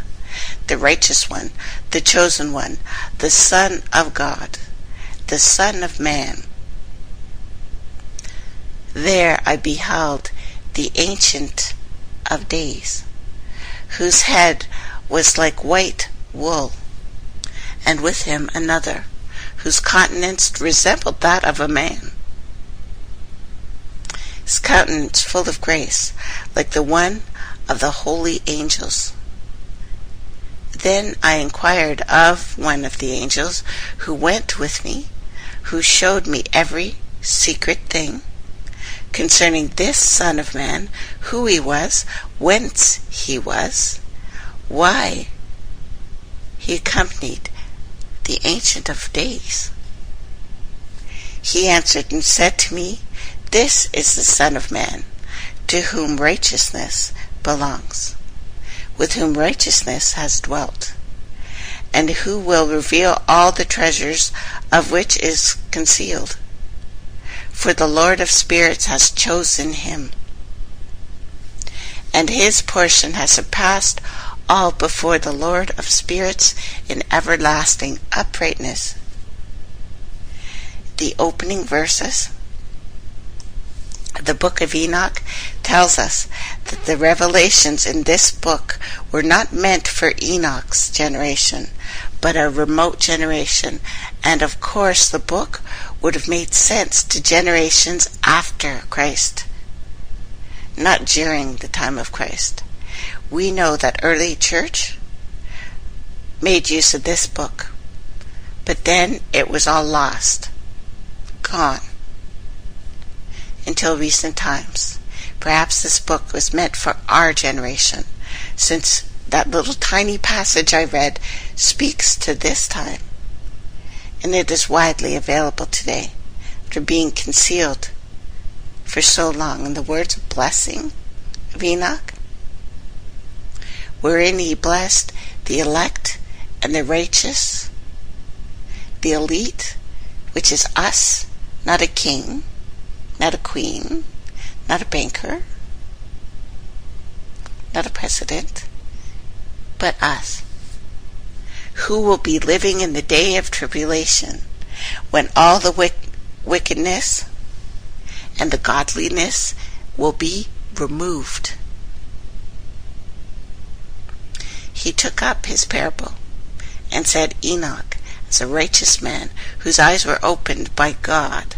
the righteous one, the chosen one, the Son of God, the Son of Man. There I beheld the Ancient of Days, whose head was like white wool, and with him another, whose countenance resembled that of a man. His countenance full of grace, like the one of the holy angels. Then I inquired of one of the angels who went with me, who showed me every secret thing concerning this Son of Man, who he was, whence he was, why he accompanied the Ancient of Days. He answered and said to me, "This is the Son of Man, to whom righteousness belongs, with whom righteousness has dwelt, and who will reveal all the treasures of which is concealed. For the Lord of spirits has chosen him, and his portion has surpassed all before the Lord of spirits in everlasting uprightness." The opening verses of the Book of Enoch tells us that the revelations in this book were not meant for Enoch's generation, but a remote generation, and of course the book would have made sense to generations after Christ, not during the time of Christ. We know that early church made use of this book, but then it was all lost, gone, until recent times. Perhaps this book was meant for our generation, since that little tiny passage I read speaks to this time, and it is widely available today after being concealed for so long. In the words of blessing of Enoch, wherein he blessed the elect and the righteous, the elite, which is us, not a king, not a queen, not a banker, not a president, but us, who will be living in the day of tribulation, when all the wickedness and the godliness will be removed. He took up his parable and said, Enoch, as a righteous man whose eyes were opened by God,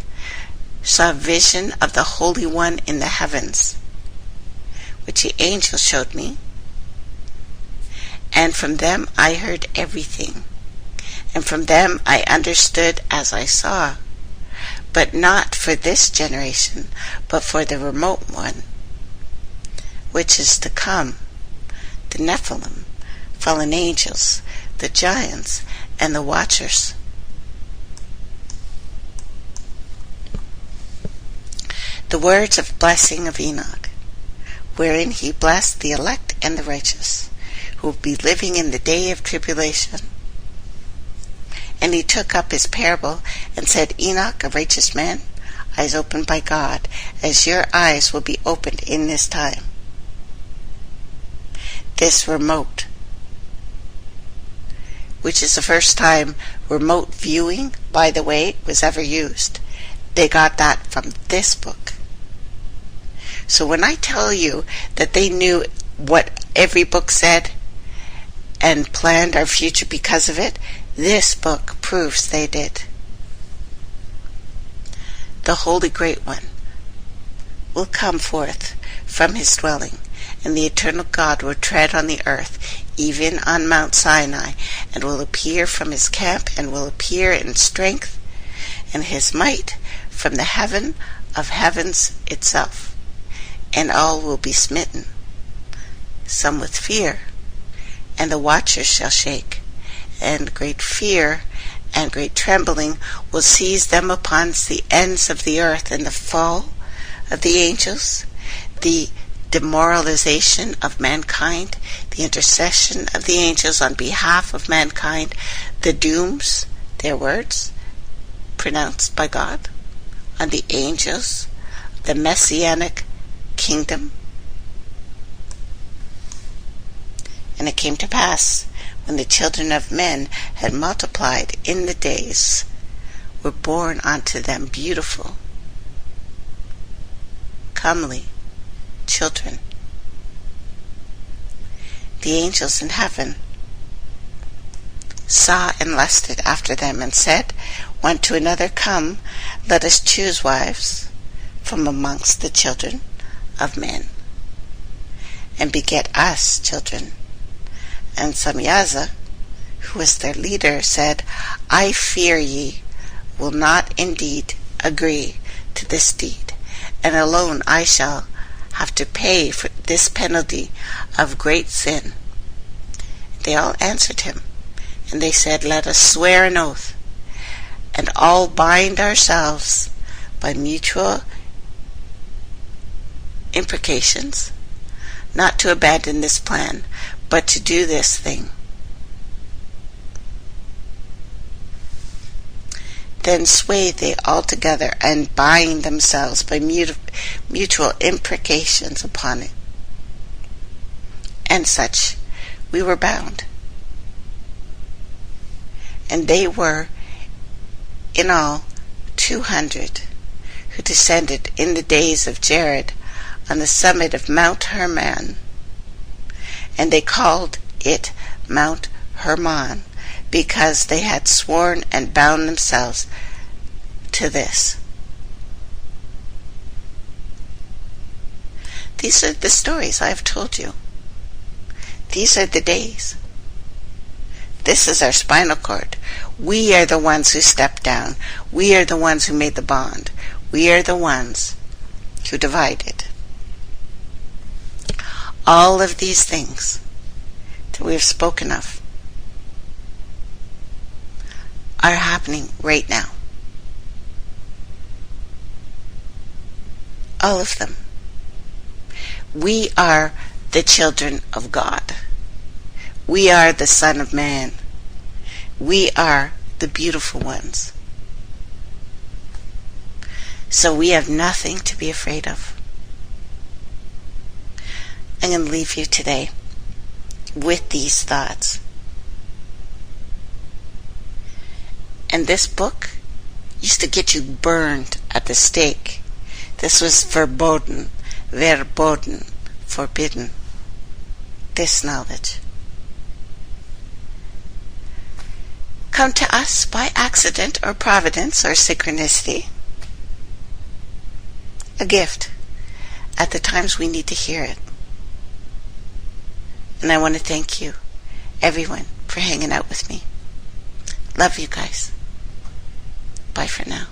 saw a vision of the Holy One in the heavens, which the angel showed me. And from them I heard everything, and from them I understood as I saw, but not for this generation, but for the remote one, which is to come, the Nephilim, fallen angels, the giants, and the watchers. The words of blessing of Enoch, wherein he blessed the elect and the righteous, who will be living in the day of tribulation. And he took up his parable and said, Enoch, a righteous man, eyes opened by God, as your eyes will be opened in this time. This remote, which is the first time remote viewing, by the way, was ever used. They got that from this book. So when I tell you that they knew what every book said and planned our future because of it, this book proves they did. The Holy Great One will come forth from his dwelling, and the eternal God will tread on the earth, even on Mount Sinai, and will appear from his camp, and will appear in strength and his might from the heaven of heavens itself. And all will be smitten, some with fear, and the watchers shall shake, and great fear and great trembling will seize them upon the ends of the earth, and the fall of the angels, the demoralization of mankind, the intercession of the angels on behalf of mankind, the dooms, their words, pronounced by God, on the angels, the messianic kingdom. And it came to pass, when the children of men had multiplied in the days, were born unto them beautiful, comely children. The angels in heaven saw and lusted after them, and said one to another, Come, let us choose wives from amongst the children of men, and beget us children. And Samyaza, who was their leader, said, I fear ye will not indeed agree to this deed, and alone I shall have to pay for this penalty of great sin. They all answered him, and they said, Let us swear an oath, and all bind ourselves by mutual imprecations, not to abandon this plan, but to do this thing. Then sway they all together, and bind themselves by mutual imprecations upon it. And such we were bound. And they were in all 200, who descended in the days of Jared on the summit of Mount Hermon. And they called it Mount Hermon, because they had sworn and bound themselves to this. These are the stories I have told you. These are the days. This is our spinal cord. We are the ones who stepped down. We are the ones who made the bond. We are the ones who divided. All of these things that we have spoken of are happening right now. All of them. We are the children of God. We are the Son of Man. We are the beautiful ones. So we have nothing to be afraid of. I'm going to leave you today with these thoughts. And this book used to get you burned at the stake. This was verboten, forbidden. This knowledge. Come to us by accident or providence or synchronicity. A gift at the times we need to hear it. And I want to thank you, everyone, for hanging out with me. Love you guys. Bye for now.